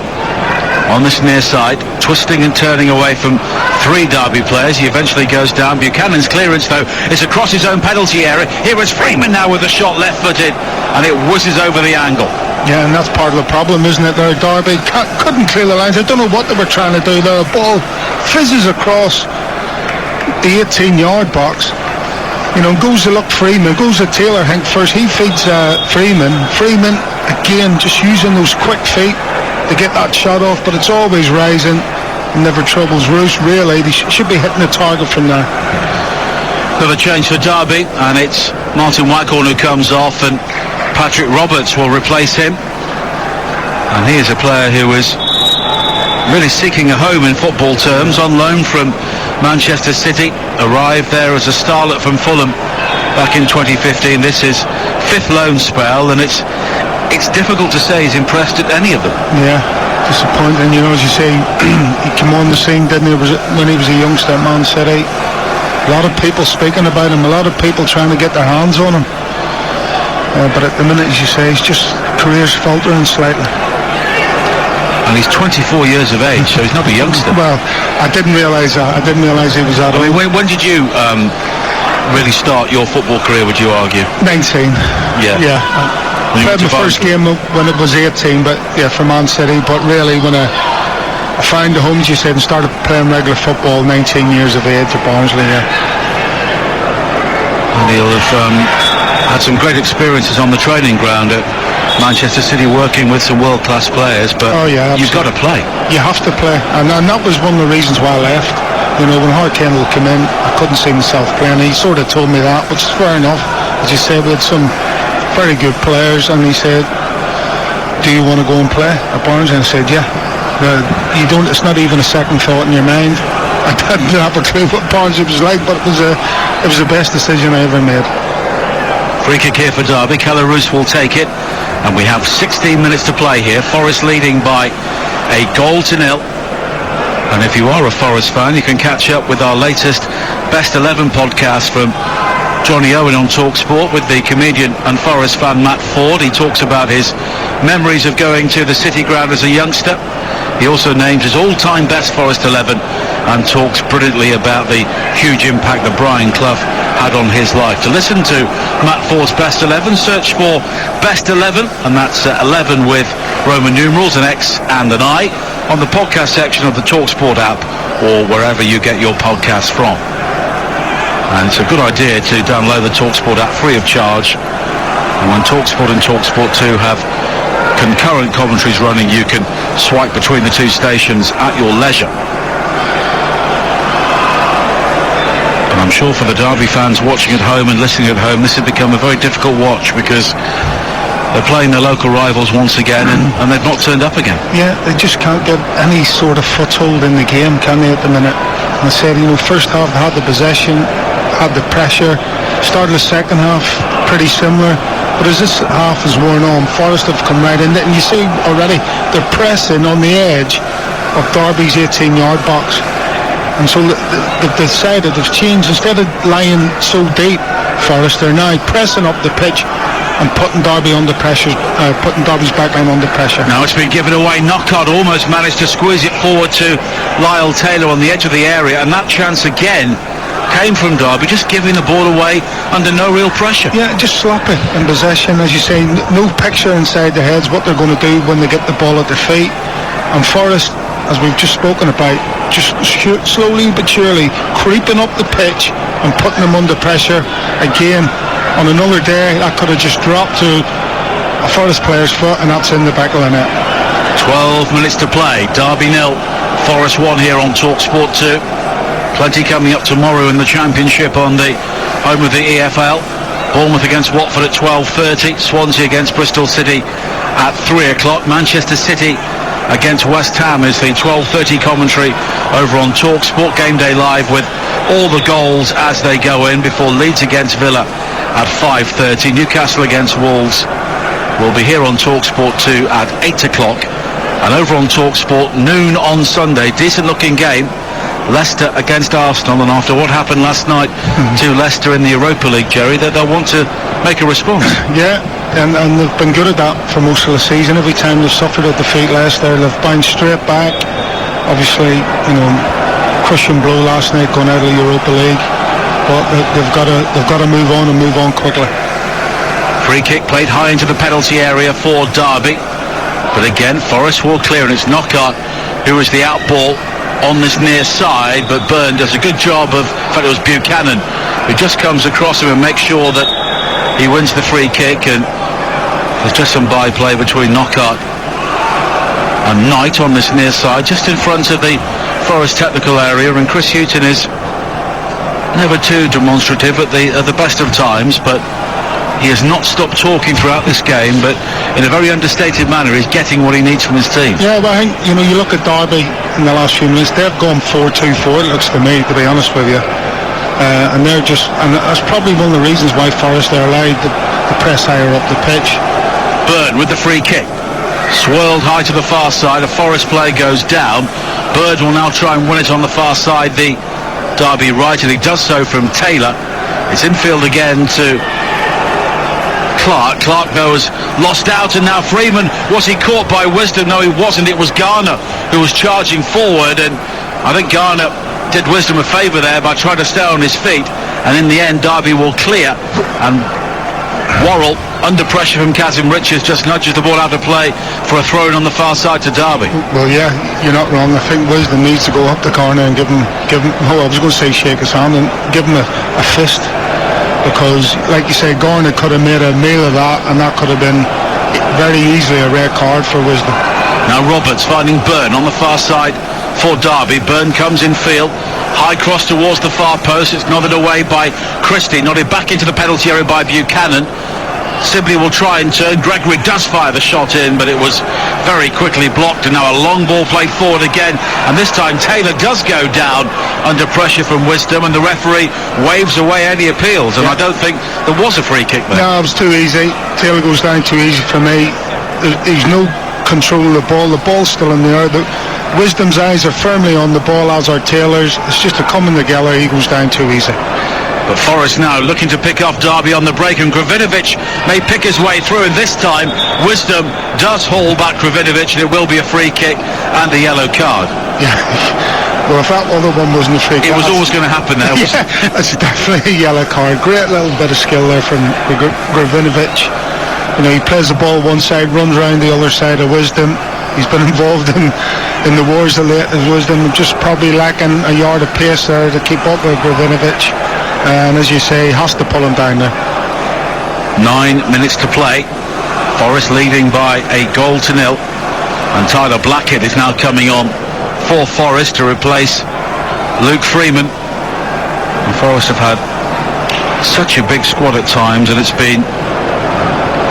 on this near side, twisting and turning away from 3 Derby players. He eventually goes down. Buchanan's clearance, though, is across his own penalty area. Here is Freeman now with a shot left-footed, and it whizzes over the angle. Yeah, and that's part of the problem, isn't it? There, Derby couldn't clear the lines. I don't know what they were trying to do there. The ball fizzes across the 18-yard box. You know, goes to look Freeman, goes to Taylor, I think, first. He feeds Freeman. Freeman, again, just using those quick feet to get that shot off, but it's always rising. never troubles roost. Really, they should be hitting the target from there. Another change for Derby, and it's Martin Whitehorn who comes off, and Patrick Roberts will replace him. And he is a player who was really seeking a home in football terms, on loan from Manchester City, arrived there as a starlet from Fulham back in 2015. This is fifth loan spell, and it's difficult to say he's impressed at any of them. Yeah, disappointing. You know, as you say, he came on the scene, didn't he, when he was a youngster at Man City. A lot of people speaking about him, a lot of people trying to get their hands on him. But at the minute, as you say, he's just career's faltering slightly. And he's 24 years of age, so he's not a youngster. Well, I didn't realise that. I didn't realise he was that old. I mean, when did you really start your football career, would you argue? 19. Yeah. I played my first game when it was 18, but yeah, for Man City. But really, when I found the home, as you said, and started playing regular football, 19 years of age at Barnsley, yeah. And he'll have had some great experiences on the training ground at Manchester City, working with some world-class players, but you've got to play. You have to play, and that was one of the reasons why I left. You know, when Hart Kendall came in, I couldn't see myself playing. He sort of told me that, which is fair enough. As you said, we had some very good players, and he said, do you want to go and play at Barnes? And I said, yeah. You don't. It's not even a second thought in your mind. I didn't have a clue what Barnes was like, but it was the best decision I ever made. Free kick here for Derby. Keller Roos will take it, and we have 16 minutes to play here. Forest leading by a 0-0. And if you are a Forest fan, you can catch up with our latest Best 11 podcast from Johnny Owen on TalkSport with the comedian and Forest fan Matt Ford. He talks about his memories of going to the City Ground as a youngster. He also names his all-time best Forest 11 and talks brilliantly about the huge impact that Brian Clough had on his life. To listen to Matt Ford's Best 11, search for Best 11, and that's 11 with Roman numerals, an X and an I, on the podcast section of the TalkSport app or wherever you get your podcasts from. And it's a good idea to download the TalkSport app free of charge. And when TalkSport and TalkSport 2 have concurrent commentaries running, you can swipe between the two stations at your leisure. And I'm sure for the Derby fans watching at home and listening at home, this has become a very difficult watch, because they're playing their local rivals once again, and they've not turned up again. Yeah, they just can't get any sort of foothold in the game, can they, at the minute? And I said, you know, first half they had the possession, had the pressure. Started the second half pretty similar, but as this half is worn on, Forest have come right in, and you see already they're pressing on the edge of Derby's 18-yard box. And so they've decided, they've changed, instead of lying so deep, Forest, they're now pressing up the pitch and putting Derby under pressure, putting Derby's backline under pressure. Now it's been given away. Knockout almost managed to squeeze it forward to Lyle Taylor on the edge of the area, and that chance again came from Derby, just giving the ball away under no real pressure. Yeah, just sloppy in possession, as you say, no picture inside their heads what they're going to do when they get the ball at their feet. And Forest, as we've just spoken about, just slowly but surely creeping up the pitch and putting them under pressure. Again, on another day, that could have just dropped to a Forest player's foot, and that's in the back of the net. 12 minutes to play. Derby 0, Forest 1 here on TalkSport 2. Plenty coming up tomorrow in the Championship on the home of the EFL. Bournemouth against Watford at 12:30. Swansea against Bristol City at 3 o'clock. Manchester City against West Ham is the 12:30 commentary over on TalkSport. Game Day Live with all the goals as they go in before Leeds against Villa at 5:30. Newcastle against Wolves will be here on TalkSport 2 at 8 o'clock. And over on TalkSport, noon on Sunday, decent looking game, Leicester against Arsenal. And after what happened last night to Leicester in the Europa League, Jerry, that they'll want to make a response. Yeah, and they've been good at that for most of the season. Every time they've suffered a defeat, Leicester, they've bounced straight back. Obviously, you know, crushing blow last night going out of the Europa League, but they've got to move on and move on quickly. Free kick played high into the penalty area for Derby, but again Forest will clear, and it's Knockaert who is the out ball on this near side, but Byrne does a good job of, in fact it was Buchanan who just comes across him and makes sure that he wins the free kick. And there's just some byplay between Knockaert and Knight on this near side, just in front of the Forest technical area, and Chris Hughton is never too demonstrative at the best of times, but he has not stopped talking throughout this game, but in a very understated manner he's getting what he needs from his team. Yeah, but I think, you look at Derby in the last few minutes, they've gone 4-2-4, it looks to me, to be honest with you. And that's probably one of the reasons why Forest are allowed to press higher up the pitch. Bird with the free kick. Swirled high to the far side, a Forest player goes down. Bird will now try and win it on the far side, the Derby right, and he does so from Taylor. It's infield again to Clark. Clark, though, has lost out, and now Freeman. Was he caught by Wisdom? No, he wasn't. It was Garner who was charging forward, and I think Garner did Wisdom a favour there by trying to stay on his feet, and in the end Derby will clear, and Worrell, under pressure from Kazim Richards, just nudges the ball out of play for a throw-in on the far side to Derby. Well, yeah, you're not wrong. I think Wisdom needs to go up the corner and give him I was going to say shake his hand and give him a fist, because, like you say, Garner could have made a meal of that, and that could have been very easily a red card for Wisdom. Now Roberts finding Byrne on the far side for Derby. Byrne comes in field, high cross towards the far post. It's nodded away by Christie, nodded back into the penalty area by Buchanan. Sibley will try and turn. Gregory does fire the shot in, but it was very quickly blocked, and now a long ball played forward again, and this time Taylor does go down under pressure from Wisdom, and the referee waves away any appeals, and I don't think there was a free kick there. No, it was too easy. Taylor goes down too easy for me. There's no control of the ball's still in the air. Wisdom's eyes are firmly on the ball, as are Taylor's. It's just a coming together. He goes down too easy. But Forest now looking to pick off Derby on the break, and Gravinovic may pick his way through, and this time Wisdom does haul back Gravinovic, and it will be a free kick and a yellow card. Yeah. Well, if that other one wasn't a free kick, it was always going to happen there. Yeah, that's definitely a yellow card. Great little bit of skill there from Gravinovic. He plays the ball one side, runs around the other side of Wisdom. He's been involved in the wars of Wisdom, just probably lacking a yard of pace there to keep up with Gravinovic. And as you say, has to pull him down there. 9 minutes to play. Forest leading by a goal to nil, and Tyler Blackett is now coming on for Forest to replace Luke Freeman. And Forest have had such a big squad at times, and it's been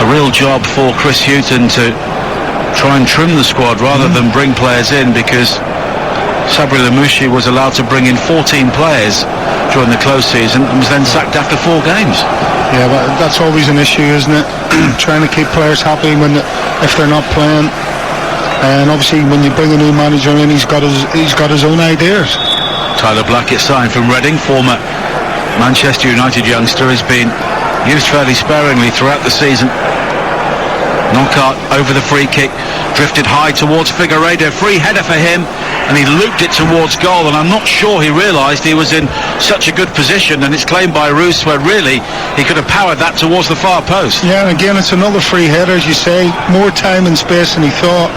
a real job for Chris Hughton to try and trim the squad rather than bring players in, because Sabri Lamouchi was allowed to bring in 14 players during the close season and was then sacked after 4 games. Yeah, but that's always an issue, isn't it? Trying to keep players happy if they're not playing. And obviously when you bring a new manager in, he's got his own ideas. Tyler Blackett signed from Reading, former Manchester United youngster, has been used fairly sparingly throughout the season. Knockout over the free kick, drifted high towards Figueiredo, free header for him, and he looped it towards goal, and I'm not sure he realised he was in such a good position, and it's claimed by Roos where really he could have powered that towards the far post. Yeah, and again it's another free header, as you say, more time and space than he thought,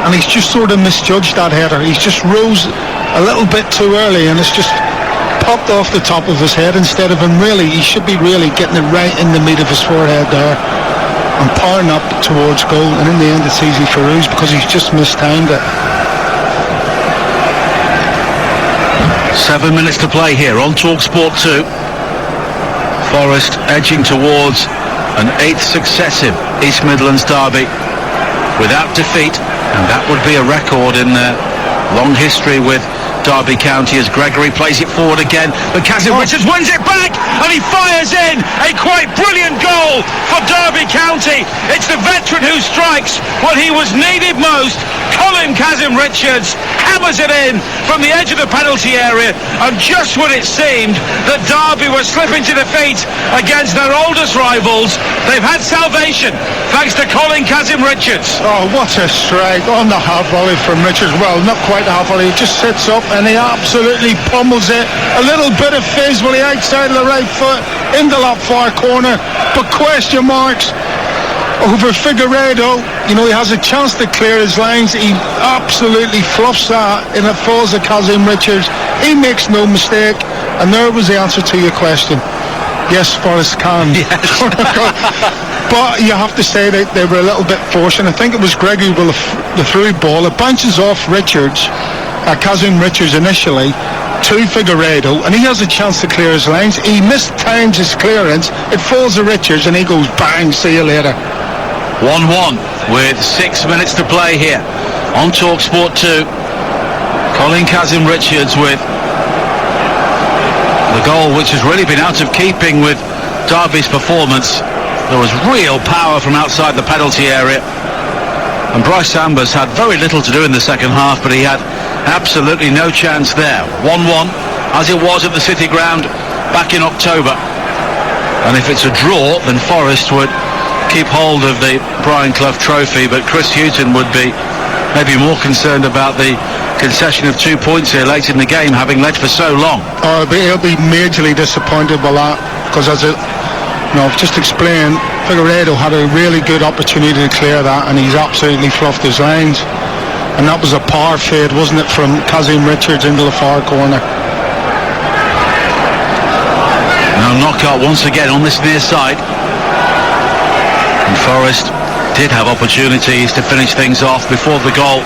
and he's just sort of misjudged that header. He's just rose a little bit too early, and it's just popped off the top of his head instead of him he should be really getting it right in the meat of his forehead there and powering up towards goal, and in the end it's easy for Roos because he's just mistimed it. 7 minutes to play here on TalkSport 2. Forest edging towards an 8th successive East Midlands derby without defeat, and that would be a record in their long history with Derby County, as Gregory plays it forward again, but Kazim Richards wins it back, and he fires in a quite brilliant goal for Derby County. It's the veteran who strikes when he was needed most. Colin Kazim Richards hammers it in from the edge of the penalty area, and just when it seemed that Derby were slipping to defeat against their oldest rivals, they've had salvation thanks to Colin Kazim Richards. Oh, what a strike on the half volley from Richards. Well, not quite a half volley, he just sits up and he absolutely pummels it. A little bit of fizz on the outside of the right foot into that far corner, but question marks over Figueiredo. He has a chance to clear his lines. He absolutely fluffs that, and it falls to Kazim Richards. He makes no mistake, and there was the answer to your question. Yes, Forest can. Yes. But you have to say that they were a little bit forced, and I think it was Gregory with the through ball. It bounces off Richards. Kazim Richards initially to Figueiredo, and he has a chance to clear his lines. He mistimes his clearance, it falls to Richards, and he goes bang, see you later. 1-1 with 6 minutes to play here on TalkSport 2. Colin Kazim Richards with the goal, which has really been out of keeping with Derby's performance. There was real power from outside the penalty area, and Bryce Sambers had very little to do in the second half, but he had absolutely no chance there. 1-1 as it was at the City Ground back in October, and if it's a draw then Forest would keep hold of the Brian Clough trophy, but Chris Hughton would be maybe more concerned about the concession of 2 points here late in the game, having led for so long. He'll be majorly disappointed by that, because as I've just explained, Figueiredo had a really good opportunity to clear that, and he's absolutely fluffed his lines. And that was a power fade, wasn't it, from Kazim Richards into the far corner. Now Knockaert once again on this near side. And Forest did have opportunities to finish things off before the goal.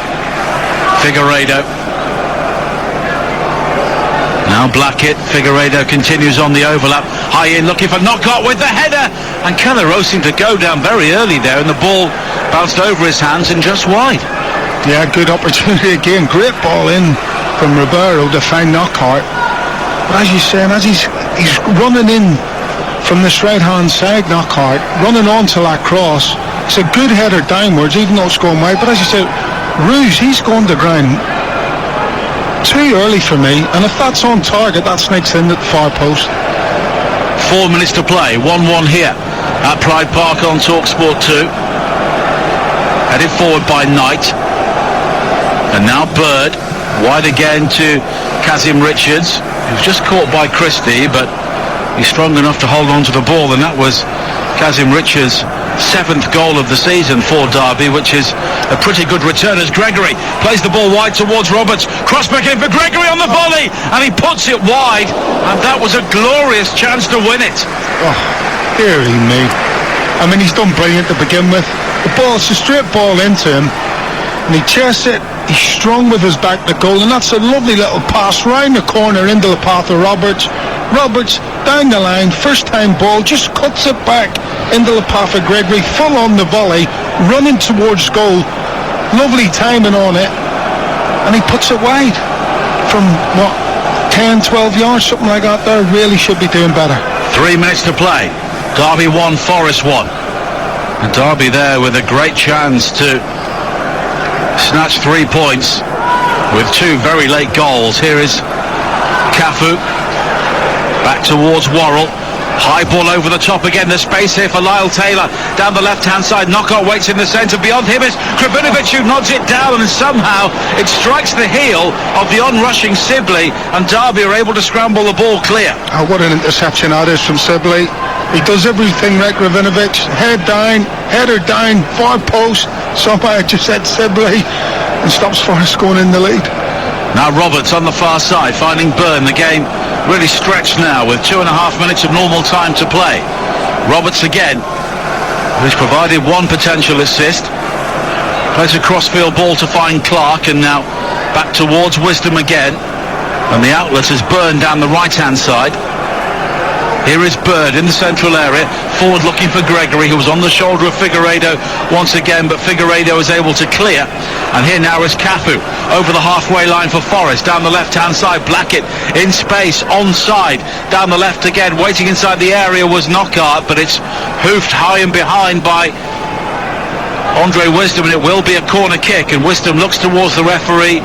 Figueiredo. Now Blackett. Figueiredo continues on the overlap. High in, looking for Knockaert with the header. And Calero seemed to go down very early there, and the ball bounced over his hands and just wide. Yeah, good opportunity again. Great ball in from Ribeiro to find Knockaert. But as you're saying, as he's running in from this right-hand side, Knockaert, running onto that cross, it's a good header downwards, even though it's going wide. But as you said, Rouge, he's going to ground too early for me, and if that's on target, that sneaks in at the far post. 4 minutes to play, 1-1 here at Pride Park on TalkSport 2. Headed forward by Knight, and now Bird, wide again to Kazim Richards, who's just caught by Christie, but he's strong enough to hold on to the ball, and that was Kazim Richards' 7th goal of the season for Derby, which is a pretty good return as Gregory plays the ball wide towards Roberts. Cross back in for Gregory on the volley, and he puts it wide, and that was a glorious chance to win it. Oh, dearie me. I mean, he's done brilliant to begin with. The ball, it's a straight ball into him, and he chests it. He's strong with his back to goal, and that's a lovely little pass round the corner into the path of Roberts. Roberts down the line, first time ball, just cuts it back into the path of Gregory, full on the volley, running towards goal. Lovely timing on it, and he puts it wide from 10, 12 yards, something like that. There really should be doing better. 3 minutes to play. Derby 1, Forest 1. And Derby there with a great chance to snatch 3 points with 2 very late goals. Here is Cafu. Back towards Worrell. High ball over the top again. There's space here for Lyle Taylor. Down the left-hand side. Knockaert waits in the centre. Beyond him is Kravinovic, who nods it down, and somehow it strikes the heel of the onrushing Sibley, and Derby are able to scramble the ball clear. Oh, what an interception that is from Sibley. He does everything right, Kravinovic. Head down, header down, far post. Somehow it just hit Sibley and stops Forest going in the lead. Now Roberts on the far side, finding Byrne. The game really stretched now with 2.5 minutes of normal time to play. Roberts again, who's provided 1 potential assist. Plays a crossfield ball to find Clark, and now back towards Wisdom again. And the outlet is Byrne down the right-hand side. Here is Bird in the central area, forward looking for Gregory, who was on the shoulder of Figueiredo once again, but Figueiredo is able to clear. And here now is Cafu over the halfway line for Forest, down the left-hand side. Blackett in space, onside, down the left again, waiting inside the area was Knockaert, but it's hoofed high and behind by Andre Wisdom, and it will be a corner kick, and Wisdom looks towards the referee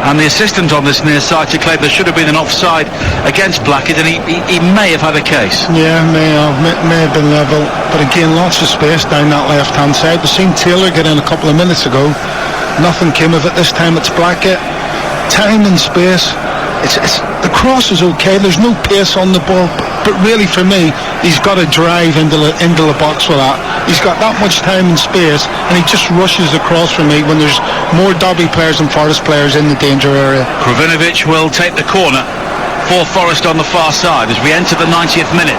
and the assistant on this near side to claim there should have been an offside against Blackett, and he may have had a case. Yeah, may have been level, but again, lots of space down that left-hand side. We've seen Taylor get in a couple of minutes ago. Nothing came of it. This time it's Blackett. Time and space. It's the cross is okay. There's no pace on the ball, but really for me, he's got to drive into the box with that. He's got that much time and space, and he just rushes across for me when there's more Derby players and Forest players in the danger area. Kravinovic will take the corner for Forest on the far side as we enter the 90th minute.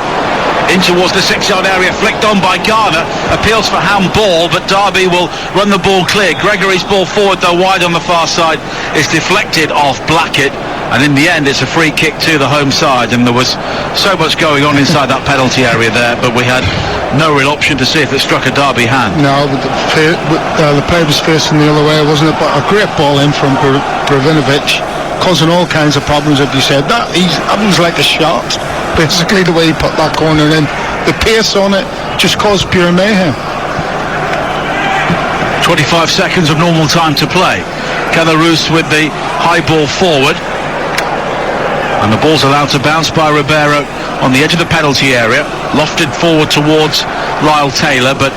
in towards the 6-yard area, flicked on by Garner, appeals for handball, but Derby will run the ball clear. Gregory's ball forward though, wide on the far side, is deflected off Blackett, and in the end it's a free kick to the home side. And there was so much going on inside that penalty area there, but we had no real option to see if it struck a Derby hand. No, but the play was facing the other way, wasn't it? But a great ball in from Gravinovic, causing all kinds of problems. If you said that, that was like a shot, basically, the way he put that corner in. The pace on it just caused pure mayhem. 25 seconds of normal time to play. Calarus with the high ball forward, and the ball's allowed to bounce by Ribeiro on the edge of the penalty area, lofted forward towards Lyle Taylor, but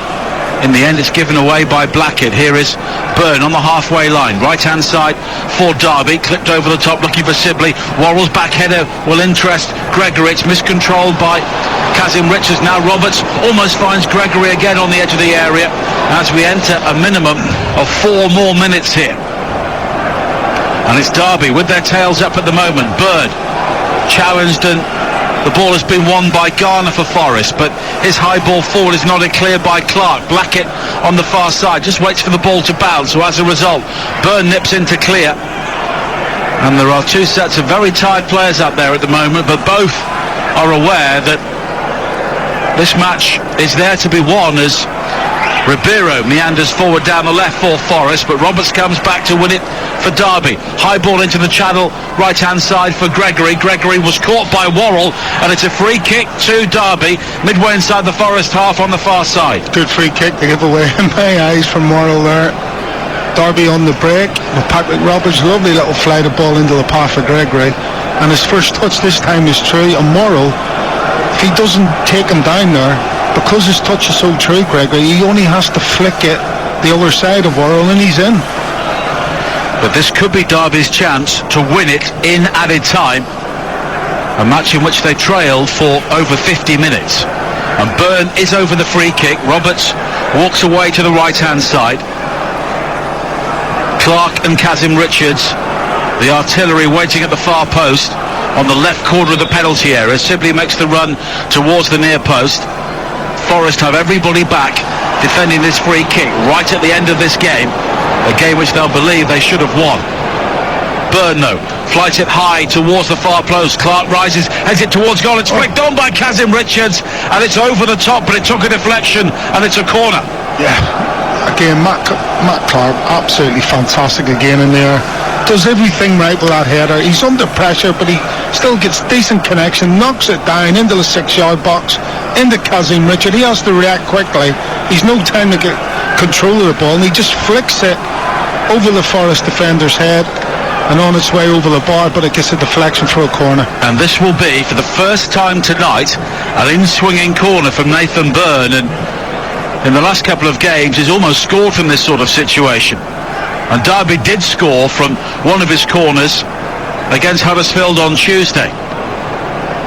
in the end it's given away by Blackett. Here is Byrne on the halfway line, right hand side for Derby, clipped over the top looking for Sibley. Worrell's back header will interest Gregory. It's miscontrolled by Kazim Richards. Now Roberts almost finds Gregory again on the edge of the area as we enter a minimum of 4 more minutes here, and it's Derby with their tails up at the moment. Bird challenged, and the ball has been won by Garner for Forest, but his high ball forward is nodded clear by Clark. Blackett on the far side just waits for the ball to bounce, so as a result Byrne nips into clear, and there are 2 sets of very tired players up there at the moment, but both are aware that this match is there to be won as Ribeiro meanders forward down the left for Forest, but Roberts comes back to win it for Derby. High ball into the channel, right hand side for Gregory. Gregory was caught by Worrell, and it's a free kick to Derby midway inside the Forest half on the far side. Good free kick to give away in my eyes from Worrell there. Derby on the break with Patrick Roberts, lovely little flight of ball into the path for Gregory, and his first touch this time is true, and Worrell, if he doesn't take him down there, because his touch is so true, Gregory, he only has to flick it the other side of Worrell and he's in. But this could be Derby's chance to win it in added time, a match in which they trailed for over 50 minutes. And Byrne is over the free kick. Roberts walks away to the right hand side. Clark and Kazim Richards, the artillery, waiting at the far post on the left corner of the penalty area. Sibley makes the run towards the near post. Forest have everybody back defending this free kick right at the end of this game, a game which they'll believe they should have won. Byrne though flights it high towards the far post. Clark rises, heads it towards goal. It's flicked on by Kazim Richards, and it's over the top, but it took a deflection and it's a corner. Yeah, again Matt Clark absolutely fantastic again in there, does everything right with that header. He's under pressure, but he still gets decent connection, knocks it down into the 6-yard box, into Kazim Richard. He has to react quickly. He's no time to get control of the ball, and he just flicks it over the Forest defender's head and on its way over the bar, but it gets a deflection for a corner. And this will be, for the first time tonight, an in-swinging corner from Nathan Byrne, and in the last couple of games he's almost scored from this sort of situation. And Derby did score from one of his corners against Huddersfield on Tuesday.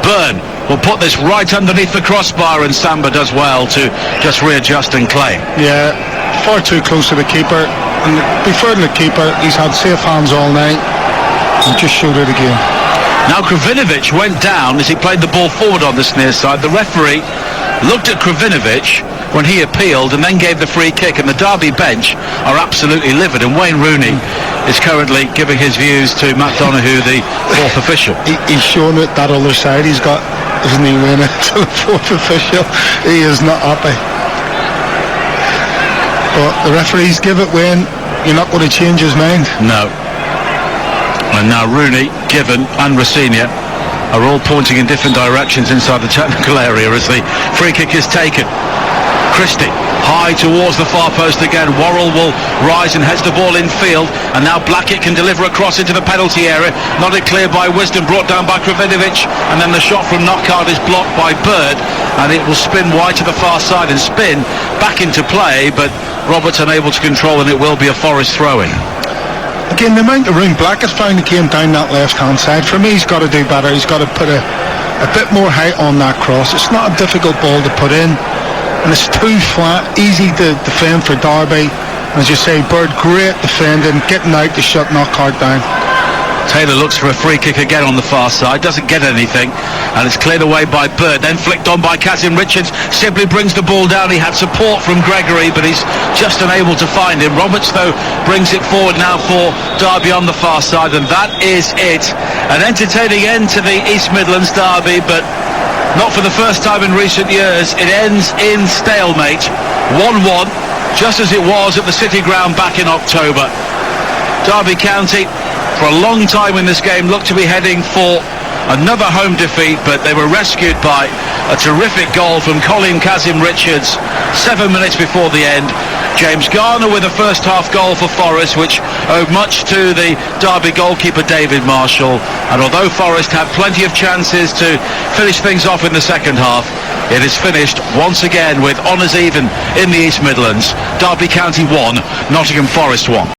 Byrne will put this right underneath the crossbar, and Samba does well to just readjust and claim. Yeah, far too close to the keeper, and before the keeper, he's had safe hands all night and just showed it again. Now Kravinovic went down as he played the ball forward on this near side. The referee looked at Kravinovic when he appealed and then gave the free kick, and the Derby bench are absolutely livid, and Wayne Rooney is currently giving his views to Matt Donoghue, the 4th official. He's shown it that other side he's got, isn't he, Wayne, to the 4th official. He is not happy. But the referees give it, Wayne. You're not going to change his mind. No. And now Rooney, Given and Rossignol are all pointing in different directions inside the technical area as the free kick is taken. Christie high towards the far post again. Worrell will rise and heads the ball infield, and now Blackett can deliver a cross into the penalty area, nodded clear by Wisdom, brought down by Kravinovic, and then the shot from Knockaert is blocked by Bird, and it will spin wide to the far side and spin back into play, but Roberts unable to control, and it will be a Forest throw-in. Again, the amount of room Blackett finally came down that left hand side. For me, he's got to do better. He's got to put a bit more height on that cross. It's not a difficult ball to put in, and it's too flat, easy to defend for Derby. As you say, Bird, great defending, getting out to shut Knockaert down. Taylor looks for a free kick again on the far side, doesn't get anything, and it's cleared away by Bird, then flicked on by Kazim Richards, simply brings the ball down. He had support from Gregory, but he's just unable to find him. Roberts, though, brings it forward now for Derby on the far side, and that is it. An entertaining end to the East Midlands derby, but not for the first time in recent years. It ends in stalemate, 1-1, just as it was at the City Ground back in October. Derby County, for a long time in this game, looked to be heading for another home defeat, but they were rescued by a terrific goal from Colin Kazim Richards 7 minutes before the end. James Garner with a first half goal for Forest, which owed much to the Derby goalkeeper David Marshall, and although Forest had plenty of chances to finish things off in the second half, it is finished once again with honours even in the East Midlands. Derby County 1, Nottingham Forest 1.